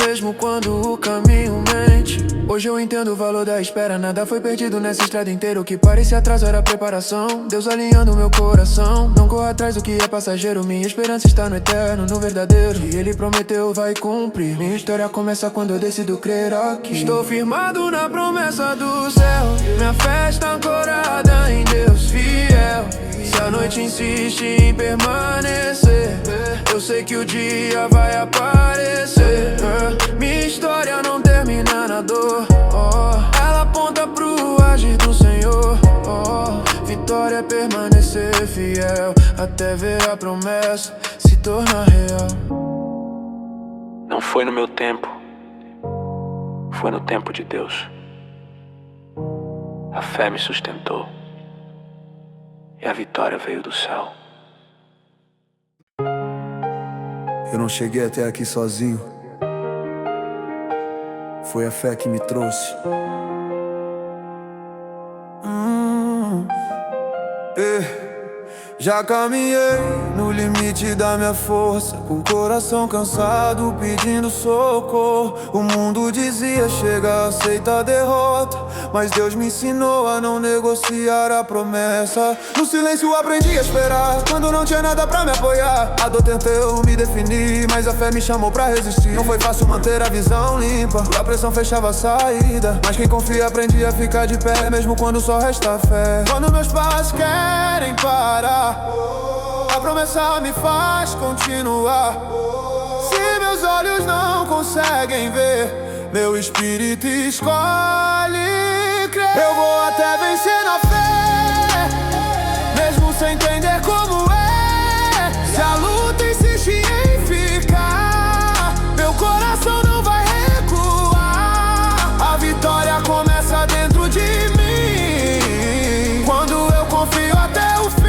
mesmo quando o caminho mente. Hoje eu entendo o valor da espera. Nada foi perdido nessa estrada inteira. O que parecia atraso era preparação. Deus alinhando meu coração. Não corra atrás do que é passageiro. Minha esperança está no eterno, no verdadeiro. Que Ele prometeu vai cumprir. Minha história começa quando eu decido crer aqui. Estou firmado na promessa do céu. Minha fé está ancorada em Deus fiel. Se a noite insiste em permanecer, eu sei que o dia vai aparecer. Minha história não termina na dor, ela aponta pro agir do Senhor. Vitória é permanecer fiel até ver a promessa se tornar real. Não foi no meu tempo, foi no tempo de Deus. A fé me sustentou e a vitória veio do céu. Eu não cheguei até aqui sozinho, foi a fé que me trouxe. Já caminhei no limite da minha força, com o coração cansado pedindo socorro. O mundo dizia chega, aceita a derrota, mas Deus me ensinou a não negociar a promessa. No silêncio aprendi a esperar, quando não tinha nada pra me apoiar. A dor tentou me definir, mas a fé me chamou pra resistir. Não foi fácil manter a visão limpa, e a pressão fechava a saída, mas quem confia aprende a ficar de pé, mesmo quando só resta fé. Quando meus pais querem parar, a promessa me faz continuar. Se meus olhos não conseguem ver, meu espírito escolhe crer. Eu vou até vencer na fé, mesmo sem entender como é. Se a luta insiste em ficar, meu coração não vai recuar. A vitória começa dentro de mim, quando eu confio até o fim.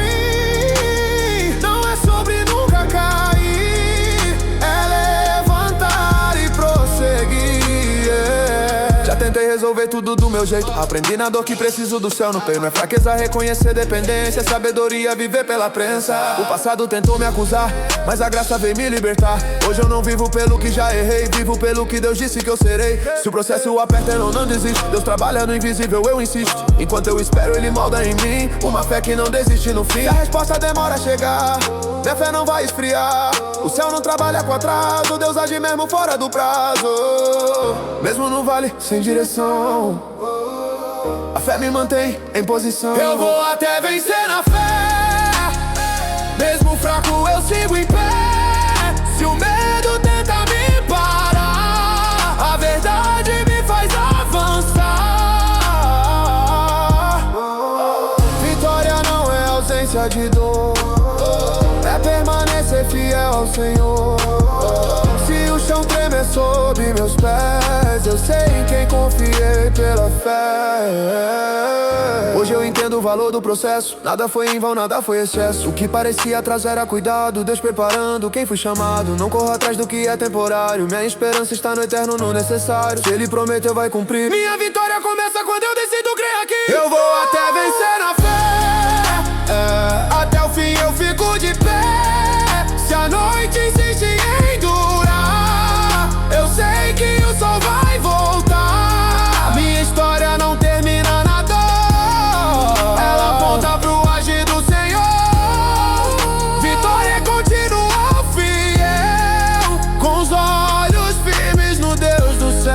Tentei resolver tudo do meu jeito, aprendi na dor que preciso do céu no peito. Não é fraqueza reconhecer dependência, é sabedoria viver pela prensa. O passado tentou me acusar, mas a graça veio me libertar. Hoje eu não vivo pelo que já errei, vivo pelo que Deus disse que eu serei. Se o processo aperta eu não desisto, Deus trabalha no invisível, eu insisto. Enquanto eu espero Ele molda em mim uma fé que não desiste no fim. Se a resposta demora a chegar, minha fé não vai esfriar. O céu não trabalha com atraso, Deus age mesmo fora do prazo. Mesmo no vale sem direção, a fé me mantém em posição. Eu vou até vencer na fé, mesmo fraco eu sigo em pé. Se o medo tenta me parar, a verdade me faz avançar. Vitória não é ausência de dor, é permanecer fiel ao Senhor. Se o chão tremer sob meus pés, eu sei em quem confiei pela fé. Hoje eu entendo do valor do processo. Nada foi em vão, nada foi excesso. O que parecia atraso era cuidado, Deus preparando quem foi chamado. Não corro atrás do que é temporário, minha esperança está no eterno, no necessário. Se ele prometeu, vai cumprir. Minha vitória começa quando eu decido crer aqui. Eu vou até vencer na fé, até o fim eu fico de pé. Se a noite insiste em durar, eu sei que o sol vai voltar. Minha história não termina na dor, ela aponta pro agir do Senhor. Vitória continua fiel, com os olhos firmes no Deus do céu.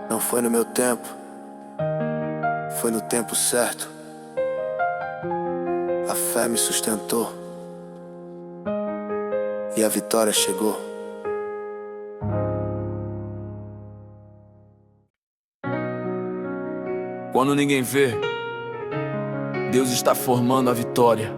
Não foi no meu tempo, foi no tempo certo. A fé me sustentou e a vitória chegou. Quando ninguém vê, Deus está formando a vitória.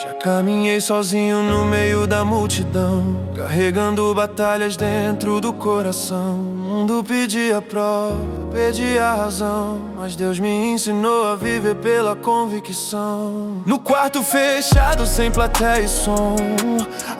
Já caminhei sozinho no meio da multidão, carregando batalhas dentro do coração. O mundo pedia prova, pedia razão, mas Deus me ensinou a viver pela convicção. No quarto fechado, sem plateia e som,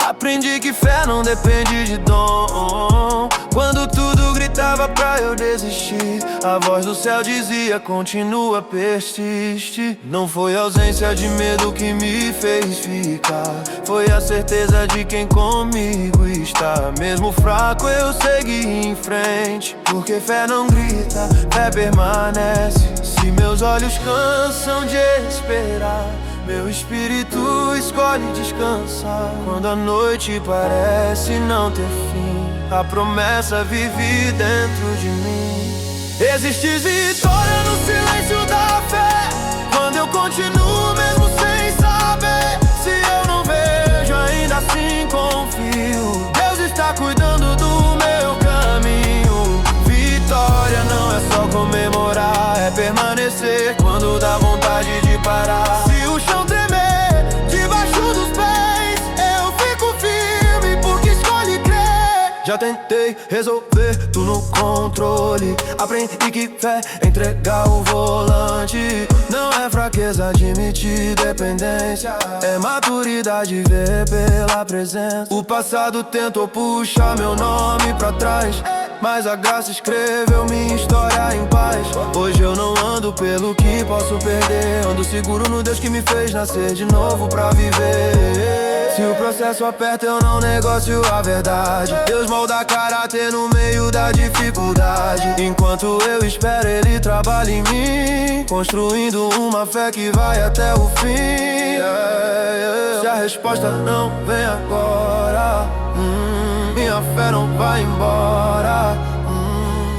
aprendi que fé não depende de dom. Quando tudo gritava pra eu desistir, a voz do céu dizia: continua, persiste. Não foi a ausência de medo que me fez ficar, foi a certeza de quem comigo está. Mesmo fraco eu segui em frente, porque fé não grita, fé permanece. Se meus olhos cansam de esperar, meu espírito escolhe descansar. Quando a noite parece não ter fim, a promessa vive dentro de mim. Existe vitória no silêncio da fé, quando eu continuo mesmo sem saber. Se eu não vejo, ainda assim confio, Deus está cuidando do meu caminho. Vitória não é só comemorar, é permanecer quando dá vontade de parar. Se o chão tremer debaixo dos pés, eu fico firme porque escolhe crer. Já tentei resolver tudo no controle, aprendi que fé é entregar o volante. Não é fraqueza admitir dependência, é maturidade ver pela presença. O passado tentou puxar meu nome pra trás, mas a graça escreveu minha história em paz. Hoje eu não ando pelo que posso perder, ando seguro no Deus que me fez nascer de novo pra viver. Se o processo aperta eu não negocio a verdade, Deus molda caráter no meio da dificuldade. Enquanto eu espero ele trabalha em mim, construindo uma fé que vai até o fim. Se a resposta não vem agora, minha fé não vai embora.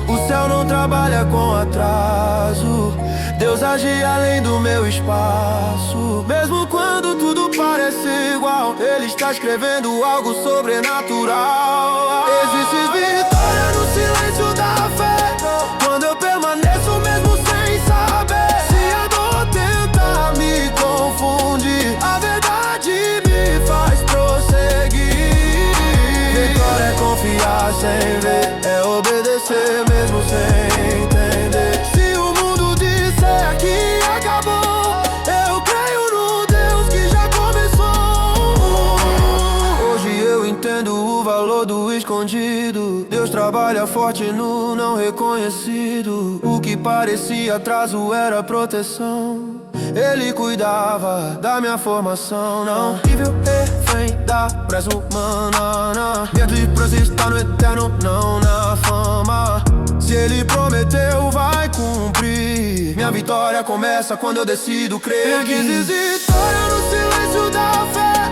O céu não trabalha com atraso, Deus age além do meu espaço. Mesmo quando tudo parece igual, Ele está escrevendo algo sobrenatural. Existe vitória no silêncio da fé, quando eu permaneço mesmo sem saber. Se a dor tenta me confundir, a verdade me faz prosseguir. Vitória é confiar sem ver, é obedecer mesmo sem entender. Se o mundo disser que acabou, eu creio no Deus que já começou. Hoje eu entendo o valor do escondido, Deus trabalha forte no não reconhecido. O que parecia atraso era proteção, Ele cuidava da minha formação. Não nível refém da pressa humana, minha diferença está no eterno, não na fama. Se Ele prometeu, vai cumprir. Minha vitória começa quando eu decido crer. Existe vitória no silêncio da fé,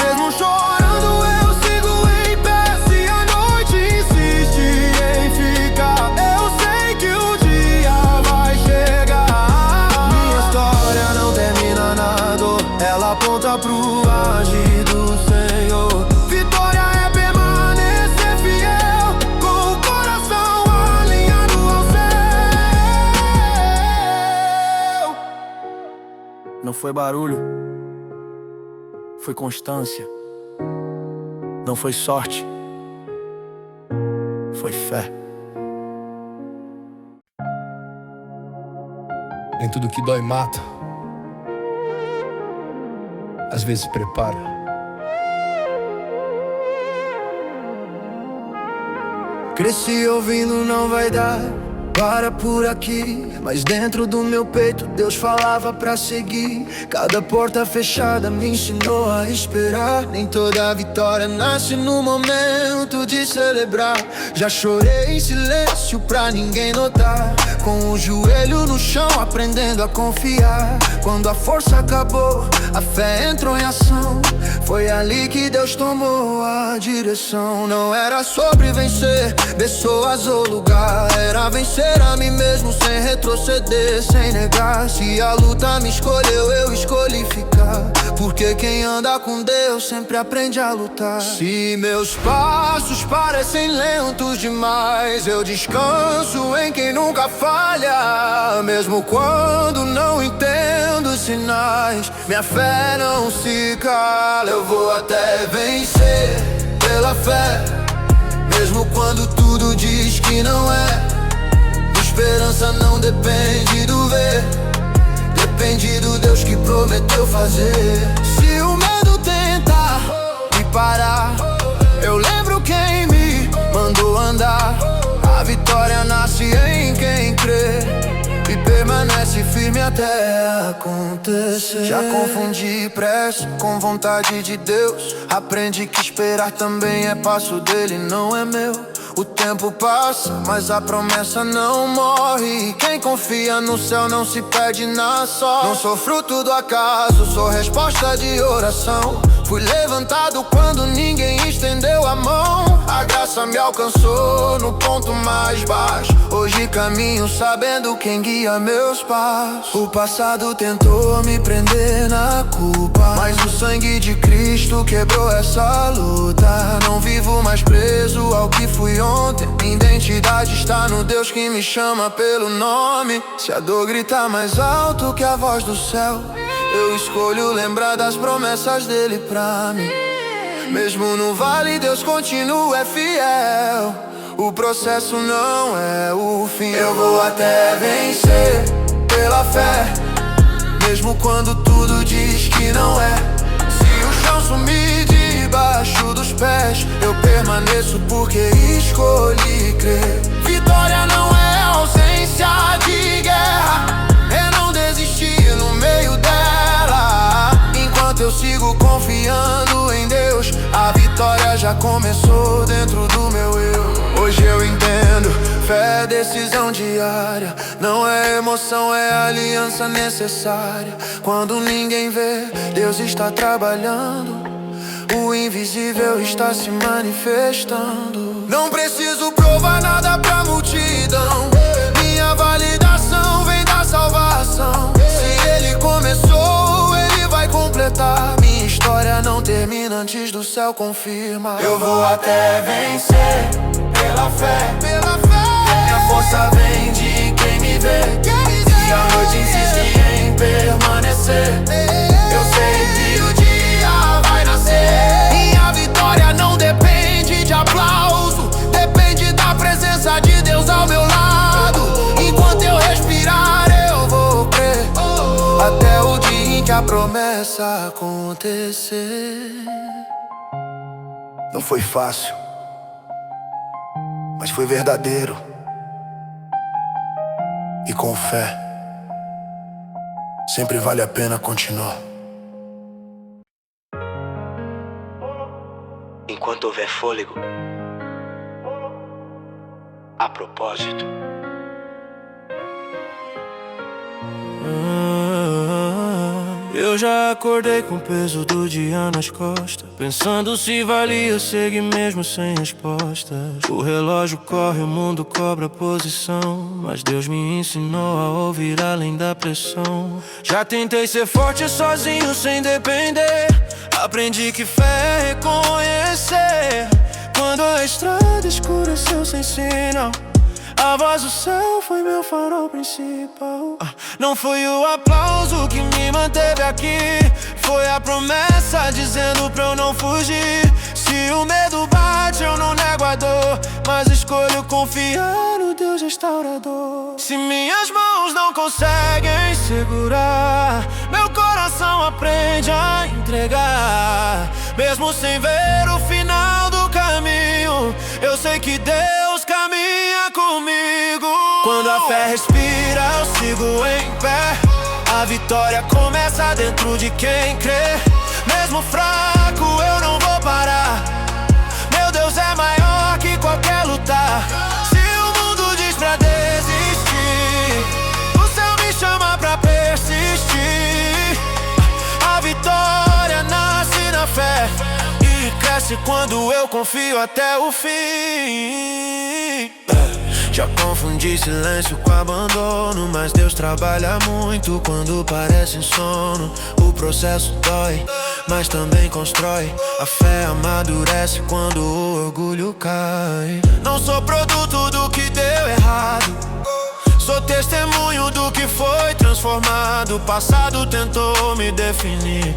mesmo chorando eu sigo em pé. Se a noite insiste em ficar, eu sei que o dia vai chegar. Minha história não termina na dor, ela aponta pro agir do Senhor. Vitória é permanecer fiel, com o coração alinhado ao céu. Não foi barulho, foi constância. Não foi sorte, foi fé. Nem tudo que dói mata, às vezes prepara. Cresci ouvindo não vai dar, para por aqui. Mas dentro do meu peito Deus falava pra seguir. Cada porta fechada me ensinou a esperar. Nem toda vitória nasce no momento de celebrar. Já chorei em silêncio pra ninguém notar, com o joelho no chão aprendendo a confiar. Quando a força acabou, a fé entrou em ação. Foi ali que Deus tomou a direção. Não era sobre vencer pessoas ou lugar, era vencer a mim mesmo sem retroceder, sem negar. Se a luta me escolheu, eu escolhi ficar, porque quem anda com Deus sempre aprende a lutar. Se meus passos parecem lentos demais, eu descanso em quem nunca falha. Mesmo quando não entendo os sinais, minha fé não se cala. Eu vou até vencer pela fé, mesmo quando tudo diz que não é. Esperança não depende do ver, depende do Deus que prometeu fazer. Se o medo tenta me parar, eu lembro quem me mandou andar. A vitória nasce em quem crê e permanece firme até acontecer. Já confundi pressa com vontade de Deus. Aprendi que esperar também é passo dele, não é meu. O tempo passa, mas a promessa não morre. Quem confia no céu não se perde na sorte. Não sou fruto do acaso, sou resposta de oração. Fui levantado quando ninguém estendeu a mão. A graça me alcançou no ponto mais baixo. Hoje caminho sabendo quem guia meus passos. O passado tentou me prender na culpa, mas o sangue de Cristo quebrou essa luta. Não vivo mais preso ao que fui ontem. Minha identidade está no Deus que me chama pelo nome. Se a dor gritar mais alto que a voz do céu, eu escolho lembrar das promessas dele pra mim. Mesmo no vale Deus continua é fiel. O processo não é o fim. Eu vou até vencer pela fé, mesmo quando tudo diz que não é. Se o chão sumir debaixo dos pés, eu permaneço porque escolhi crer. Vitória não é ausência de guerra, é não desistir no meio dela. Enquanto eu sigo confiando em Deus, a vitória já começou dentro do meu eu. Hoje eu entendo, fé é decisão diária, não é emoção, é aliança necessária. Quando ninguém vê, Deus está trabalhando, o invisível está se manifestando. Não preciso provar nada pra multidão, minha validação vem da salvação. Se ele começou, ele vai completar. Minha história não termina antes do céu confirmar. Eu vou até vencer pela fé, minha força vem de quem me vê. Se a noite insiste em permanecer, eu sei que o dia vai nascer. Minha vitória não depende de aplauso, depende da presença de Deus ao meu lado. Enquanto eu respirar eu vou crer, até o dia em que a promessa acontecer. Não foi fácil, mas foi verdadeiro. E com fé, sempre vale a pena continuar. Enquanto houver fôlego, a propósito. Eu já acordei com o peso do dia nas costas, pensando se valia seguir mesmo sem respostas. O relógio corre, o mundo cobra posição, mas Deus me ensinou a ouvir além da pressão. Já tentei ser forte sozinho sem depender, aprendi que fé é reconhecer quando a estrada escureceu sem sinal. A voz do céu foi meu farol principal. Não foi o aplauso que me manteve aqui, foi a promessa dizendo pra eu não fugir. Se Se o medo bate, eu não nego a dor, mas escolho confiar no Deus restaurador. Se minhas mãos não conseguem segurar, meu coração aprende a entregar. Mesmo sem ver o final do caminho, eu sei que Deus caminha comigo. Quando a fé respira, eu sigo em pé. A vitória começa dentro de quem crê. Mesmo fraco, eu não vou parar. Meu Deus é maior que qualquer lutar. Se o mundo diz pra desistir, o céu me chama pra persistir. A vitória nasce na fé e cresce quando eu confio até o fim. Já confundi silêncio com abandono, mas Deus trabalha muito quando parece sono. O processo dói, mas também constrói. A fé amadurece quando o orgulho cai. Não sou produto do que deu errado, sou testemunho do que foi transformado. O passado tentou me definir,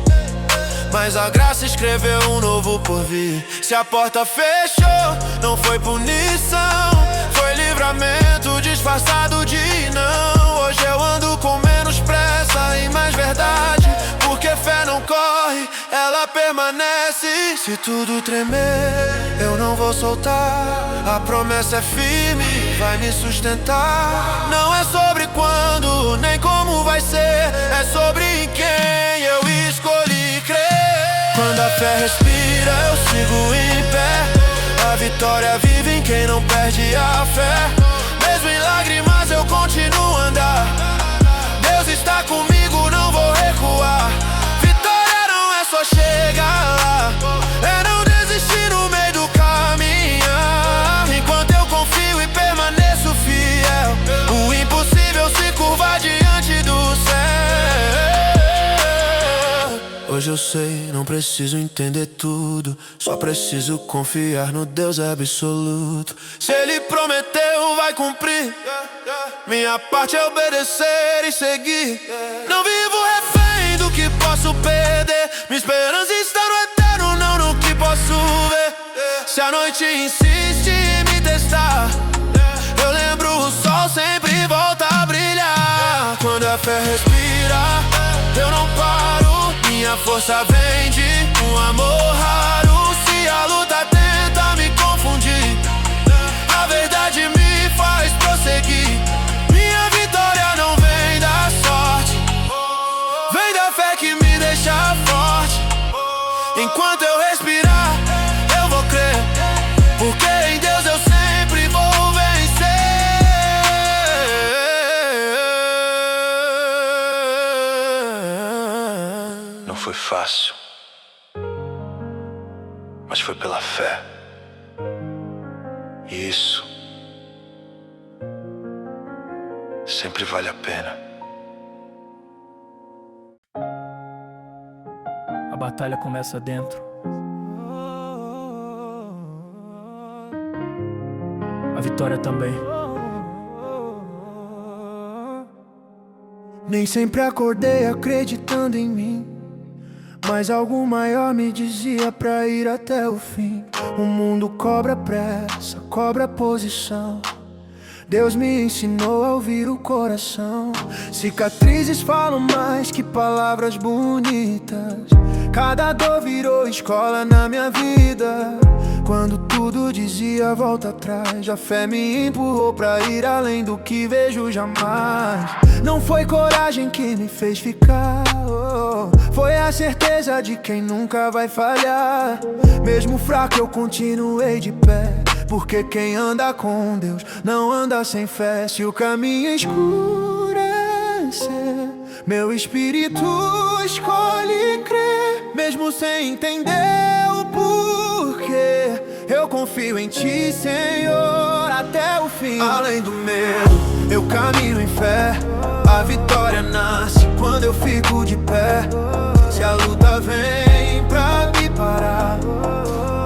mas a graça escreveu um novo porvir. Se a porta fechou, não foi punição, foi livramento disfarçado de não. Hoje eu ando com menos pressa e mais verdade, porque fé não corre, ela permanece. Se tudo tremer, eu não vou soltar. A promessa é firme, vai me sustentar. Não é sobre quando, nem como vai ser, é sobre em quem eu escolhi crer. Quando a fé respira, eu sigo em pé. A vitória vive em quem não perde a fé. Mesmo em lágrimas eu continuo a andar. Deus está comigo, não vou recuar. Vitória não é só chegar lá, é não desistir no meio do caminhar. Enquanto eu confio e permaneço fiel, o impossível se curva diante do céu. Hoje eu sei, não preciso entender tudo, só preciso confiar no Deus absoluto. Se Ele prometeu, vai cumprir. Minha parte é obedecer e seguir. Não vivo refém do que posso perder. Minha esperança está no eterno, não no que posso ver. Se a noite insiste em me testar, eu lembro o sol sempre volta a brilhar. Quando a fé respira, eu não paro. Minha força vem de um amor raro. Se a luta tenta me confundir, a verdade me faz prosseguir. Minha vitória não vem da sorte, vem da fé que me deixa forte. Enquanto eu respirar, eu vou crer, porque em Deus eu sempre vou vencer. Não foi fácil, mas foi pela fé. E isso sempre vale a pena. A batalha começa dentro. A vitória também. Nem sempre acordei acreditando em mim, mas algo maior me dizia pra ir até o fim. O mundo cobra pressa, cobra posição. Deus me ensinou a ouvir o coração. Cicatrizes falam mais que palavras bonitas. Cada dor virou escola na minha vida. Quando tudo dizia volta atrás, a fé me empurrou pra ir além do que vejo jamais. Não foi coragem que me fez ficar, foi a certeza de quem nunca vai falhar. Mesmo fraco eu continuei de pé, porque quem anda com Deus não anda sem fé. Se o caminho escurecer, meu espírito escolhe crer. Mesmo sem entender o porquê, eu confio em Ti, Senhor, até o fim. Além do medo, eu caminho em fé. A vitória nasce quando eu fico de pé. Se a luta vem pra me parar,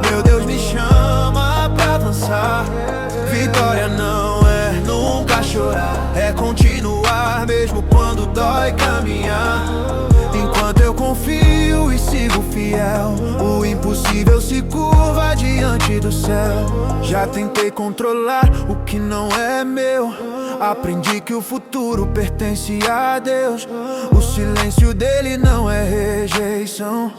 meu Deus me chama pra avançar. Vitória não é nunca chorar, é continuar mesmo quando dói caminhar. Enquanto eu confio e sigo fiel. O impossível se curva diante do céu. Já tentei controlar o que não é meu. Aprendi que o futuro pertence a Deus. O silêncio dele não é rejeição,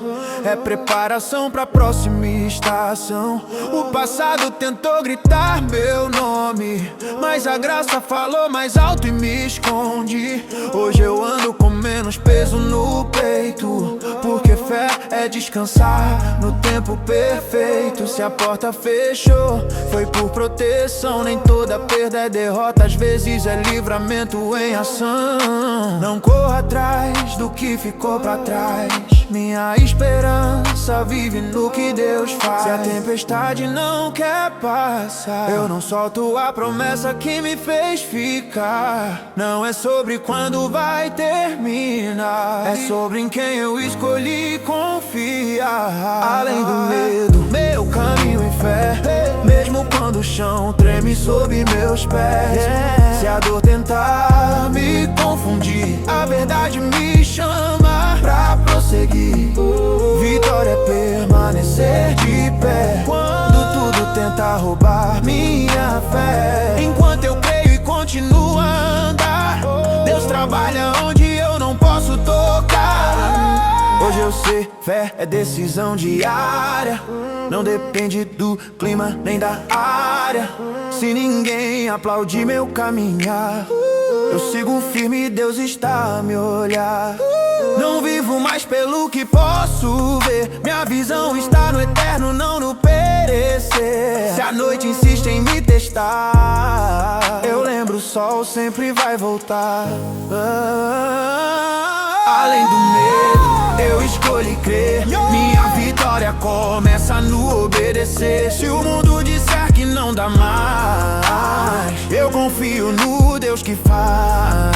é preparação pra próxima estação. O passado tentou gritar meu nome, mas a graça falou mais alto e me esconde. Hoje eu ando com menos peso no peito, porque fé é descansar no tempo perfeito. Se a porta fechou, foi por proteção. Nem toda perda é derrota, às vezes é livramento em ação. Não corra atrás do que ficou pra trás. Minha esperança vive no que Deus faz. Se a tempestade não quer passar, eu não solto a promessa que me fez ficar. Não é sobre quando vai terminar, é sobre em quem eu escolhi confiar. Além do medo, meu caminho em fé, mesmo quando o chão treme sob meus pés. Se a dor tentar me confundir, a verdade me chama pra prosseguir. Vitória é permanecer de pé quando tudo tenta roubar minha fé. Enquanto eu creio e continuo a andar, Deus trabalha onde eu não posso tocar. Hoje eu sei, fé é decisão diária. Não depende do clima nem da área. Se ninguém aplaudir meu caminhar, eu sigo firme, Deus está a me olhar. Não vivo mais pelo que posso ver, minha visão está no eterno, não no perecer. Se a noite insiste em me testar, eu lembro, o sol sempre vai voltar. Além do medo, eu escolhi crer. Minha vitória começa no obedecer. Se o mundo disser que não dá mais, eu confio no Deus que faz.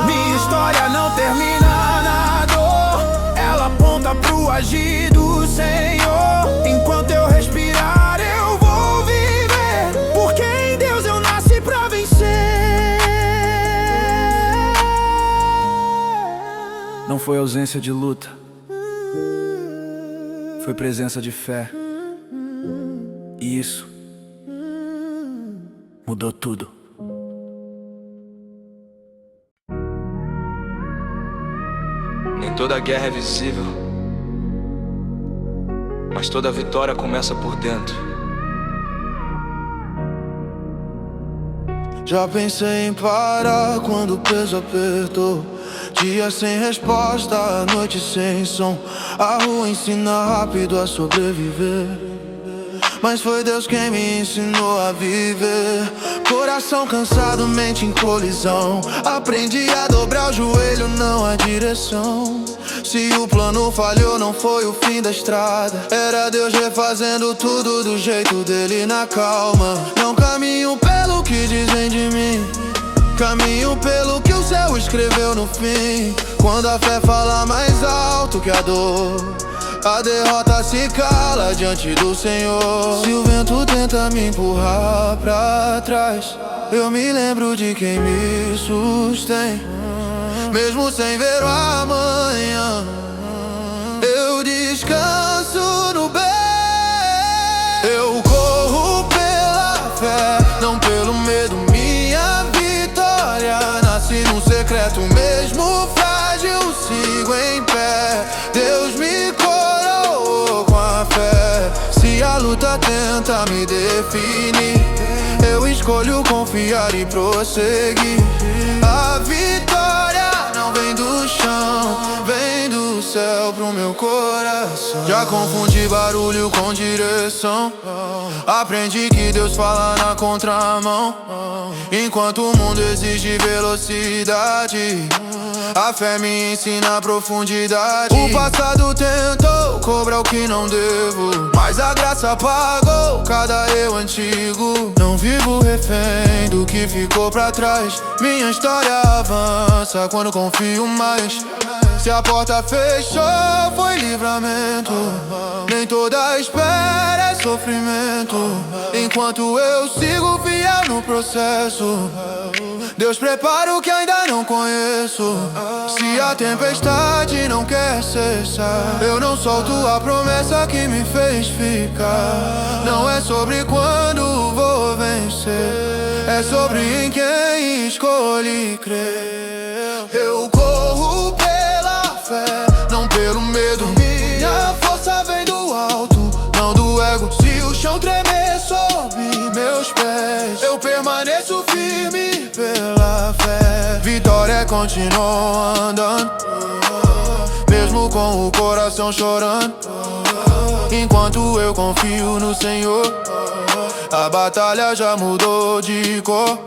Minha história não termina na dor, ela aponta pro agir do Senhor. Enquanto eu respirar, eu vou viver, porque em Deus eu nasci pra vencer. Não foi ausência de luta, foi presença de fé. E isso mudou tudo. Nem toda guerra é visível, mas toda vitória começa por dentro. Já pensei em parar quando o peso apertou. Dia sem resposta, noite sem som. A rua ensina rápido a sobreviver, mas foi Deus quem me ensinou a viver. Coração cansado, mente em colisão. Aprendi a dobrar o joelho, não a direção. Se o plano falhou, não foi o fim da estrada. Era Deus refazendo tudo do jeito dele na calma. Não caminho pelo que dizem de mim, caminho pelo que o céu escreveu no fim. Quando a fé fala mais alto que a dor, a derrota se cala diante do Senhor. Se o vento tenta me empurrar pra trás, eu me lembro de quem me sustém. Mesmo sem ver o amanhã, eu descanso no bem. Eu corro pela fé, não pelo medo. Minha vitória nasce num secreto, mesmo frágil, sigo em pé. Deus me coroou com a fé. Se a luta tenta me definir, eu escolho confiar e prosseguir. A vitória não vem do chão, vem do céu pro meu coração. Já confundi barulho com direção, aprendi que Deus fala na contramão. Enquanto o mundo exige velocidade, a fé me ensina a profundidade. O passado tentou cobrar o que não devo, mas a graça pagou cada eu antigo. Não vivo refém do que ficou pra trás. Minha história avança quando confio mais. Se a porta fechou, foi livramento. Nem toda espera é sofrimento. Enquanto eu sigo fiel no processo, Deus prepara o que ainda não conheço. Se a tempestade não quer cessar, eu não solto a promessa que me fez ficar. Não é sobre quando vou vencer, é sobre em quem escolhi crer. Eu corro pela fé, não pelo medo. Minha força vem do alto, não do ego. Se o chão tremer sob meus pés, eu permaneço firme pela fé. Vitória continua andando, mesmo com o coração chorando. Enquanto eu confio no Senhor, a batalha já mudou de cor.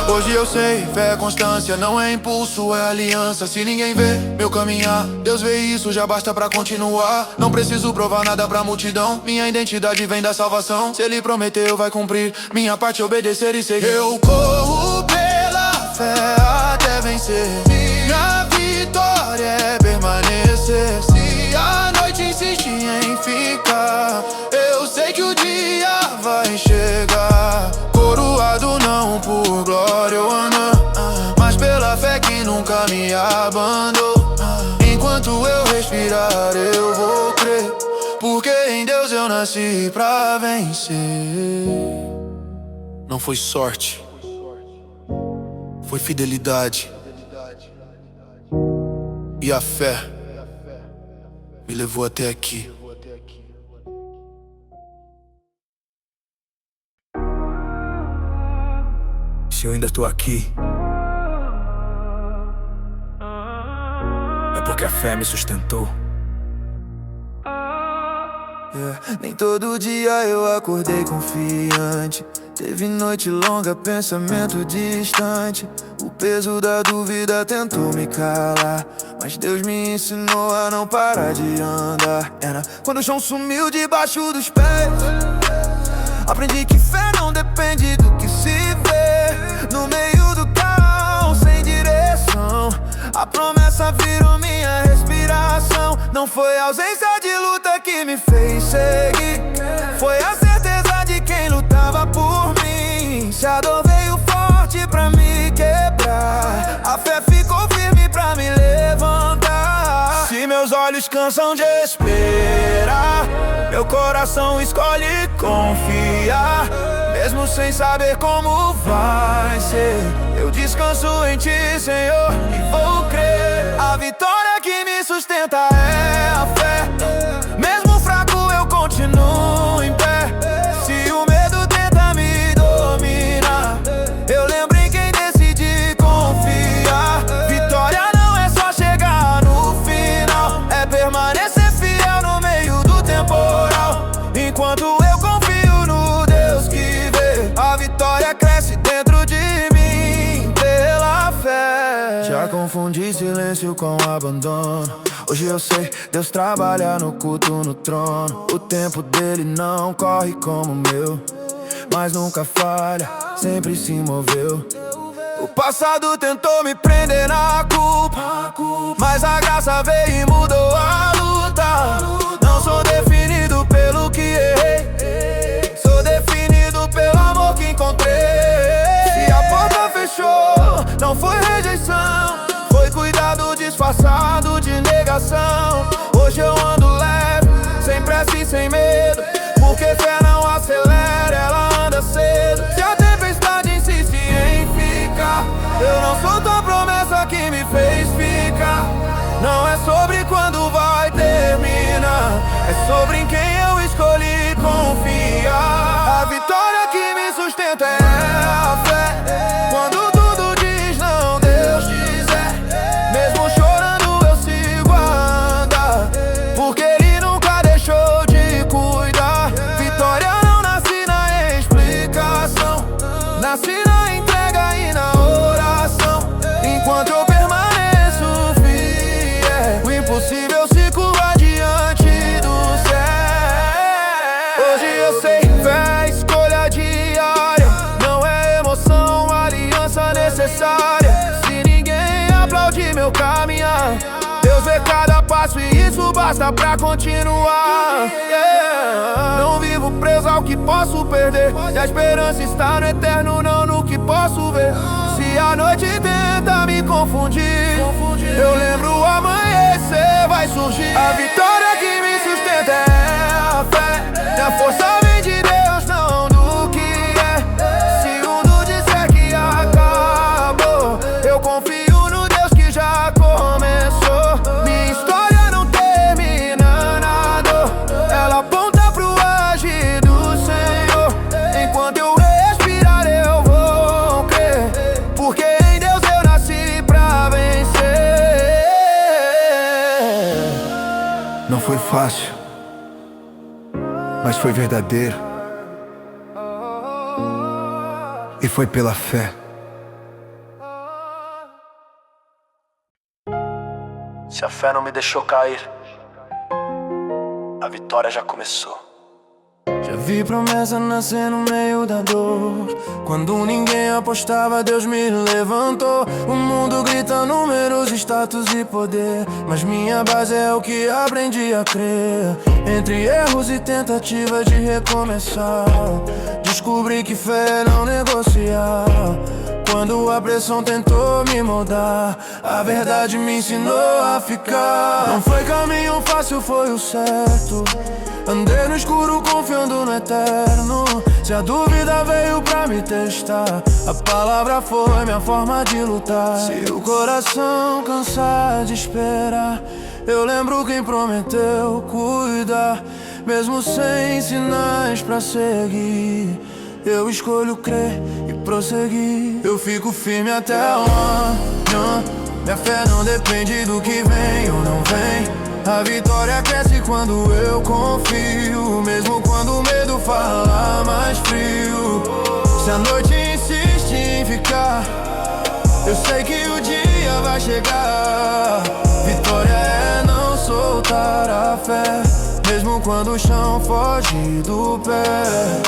Hoje eu sei, fé é constância, não é impulso, é aliança. Se ninguém vê meu caminhar, Deus vê isso, já basta pra continuar. Não preciso provar nada pra multidão, minha identidade vem da salvação. Se Ele prometeu, vai cumprir, minha parte obedecer e seguir. Eu corro pela fé até vencer, minha vitória é permanecer. Se a noite insiste em ficar, eu sei que o dia vai chegar. Coroado não por glória ou honra, mas pela fé que nunca me abandona. Enquanto eu respirar eu vou crer, porque em Deus eu nasci pra vencer. Não foi sorte, foi fidelidade. E a fé me levou até aqui. Se eu ainda tô aqui, é porque a fé me sustentou. Nem todo dia eu acordei confiante. Teve noite longa, pensamento distante. O peso da dúvida tentou me calar, mas Deus me ensinou a não parar de andar. Quando o chão sumiu debaixo dos pés, aprendi que fé não depende do que se vê. No meio do caos, sem direção, a promessa virou minha respiração. Não foi a ausência de luta que me fez seguir, foi a certeza de quem lutava por mim. Se a dor veio forte pra me quebrar, a fé ficou firme pra me levantar. Se meus olhos cansam de esperar, meu coração escolhe confiar. Mesmo sem saber como vai ser, eu descanso em Ti, Senhor, e vou crer. A vitória que me sustenta é a fé. Mesmo fraco eu continuo em pé. Se o medo tenta me dominar, eu lembro em quem decidi confiar. Vitória não é só chegar no final, é permanecer fiel no meio do temporal. Enquanto eu confio no Deus que vê, a vitória cresce dentro de mim pela fé. Já confundi silêncio com abandono. Hoje eu sei, Deus trabalha no culto, no trono. O tempo dele não corre como o meu, mas nunca falha, sempre se moveu. O passado tentou me prender na culpa, mas a graça veio e mudou a luta. Não sou definido pelo que errei, sou definido pelo amor que encontrei. Se a porta fechou, não foi rejeição, foi cuidado disfarçado de negação. Hoje eu ando leve, sem pressa e sem medo, porque fé não acelera, ela anda cedo. Se a tempestade insiste em ficar, eu não sou tua promessa que me fez ficar. Não é sobre quando vai terminar, é sobre em quem eu escolhi confiar. A vitória que me sustenta é a fé. Quando tudo diz não, Deus diz é. Mesmo chorando eu sigo a andar, porque Ele nunca deixou de cuidar. Vitória não nasce na explicação, nasce na entrega e na oração. Enquanto eu permaneço fiel, o impossível se curva diante do céu. Hoje eu sei, fé é escolha diária, não é emoção, aliança necessária. Se ninguém aplaude meu caminhar, Deus vê cada passo e isso basta pra continuar. Não vivo preso ao que posso perder, e a esperança está no eterno, não no que posso ver. Se Se a noite tenta me confundir, eu lembro o amanhecer vai surgir. A vitória que me sustenta é a fé, e a força vem de Deus, não do que é. Se o mundo disser que acabou, eu confio no Deus que já começou. Minha história não termina na dor, ela aponta pro agir do Senhor. Enquanto eu respirar eu vou crer, porque em Deus eu nasci pra vencer. Não foi fácil, mas foi verdadeiro. E foi pela fé. Se a fé não me deixou cair, a vitória já começou. Já vi promessa nascer no meio da dor. Quando ninguém apostava, Deus me levantou. O mundo grita números, status e poder, mas minha base é o que aprendi a crer. Entre erros e tentativas de recomeçar, descobri que fé é não negociar. Quando a pressão tentou me moldar, a verdade me ensinou a ficar. Não foi caminho fácil, foi o certo. Andei no escuro confiando no eterno. Se a dúvida veio pra me testar, a palavra foi minha forma de lutar. Se o coração cansar de esperar, eu lembro quem prometeu cuidar. Mesmo sem sinais pra seguir, eu escolho crer e prosseguir. Eu fico firme até amanhã. Minha fé não depende do que vem ou não vem. A vitória cresce quando eu confio, mesmo quando o medo fala mais frio. Se a noite insiste em ficar, eu sei que o dia vai chegar. Vitória é não soltar a fé, mesmo quando o chão foge do pé.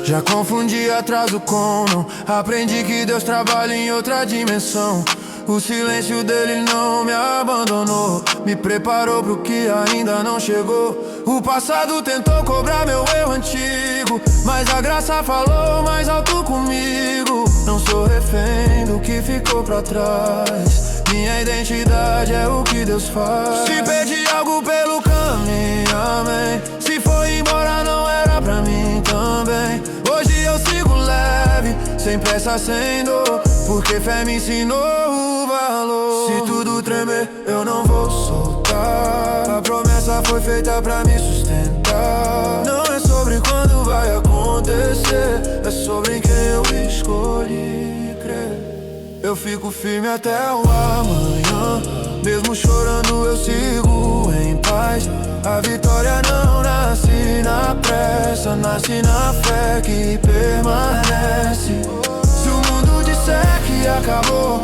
Já confundi atraso com não, aprendi que Deus trabalha em outra dimensão. O silêncio dele não me abandonou, me preparou pro que ainda não chegou. O passado tentou cobrar meu erro antigo, mas a graça falou mais alto comigo. Não sou refém do que ficou pra trás, minha identidade é o que Deus faz. Se perdi algo pelo caminho, amém. Se foi embora não era pra mim também. Hoje eu sigo leve, sem pressa, sem dor, porque fé me ensinou o valor. Se tudo tremer, eu não vou soltar. A promessa foi feita pra me sustentar. Não é sobre quando vai acontecer, é sobre em quem eu escolhi crer. Eu fico firme até o amanhã, mesmo chorando eu sigo em paz. A vitória não nasce na pressa, nasce na fé que permanece. Se o mundo disser que acabou,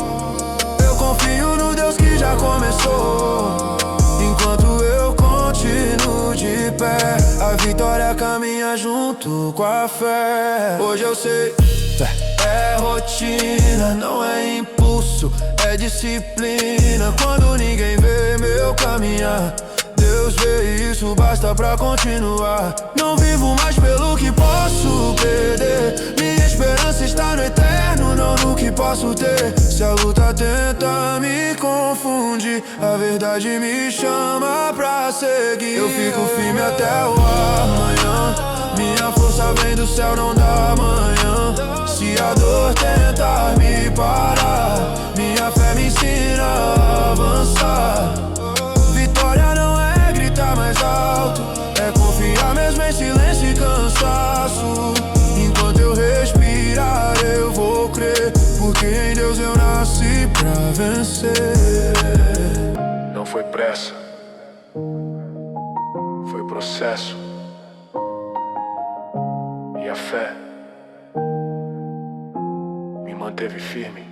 eu confio no Deus que já começou. Enquanto eu continuo de pé, a vitória caminha junto com a fé. Hoje eu sei, é rotina, não é impulso, é disciplina. Quando ninguém vê meu caminhar, Deus vê isso, basta pra continuar. Não vivo mais pelo que posso perder, minha esperança está no eterno, não no que posso ter. Se a luta tenta me confundir, a verdade me chama pra seguir. Eu fico firme até o amanhã, minha força vem do céu, não da manhã. Se a dor tentar me parar, minha fé me ensina a avançar. Vitória não é gritar mais alto, é confiar mesmo em silêncio e cansaço. Enquanto eu respirar eu vou crer, porque em Deus eu nasci pra vencer. Não foi pressa, foi processo. E a fé me manteve firme.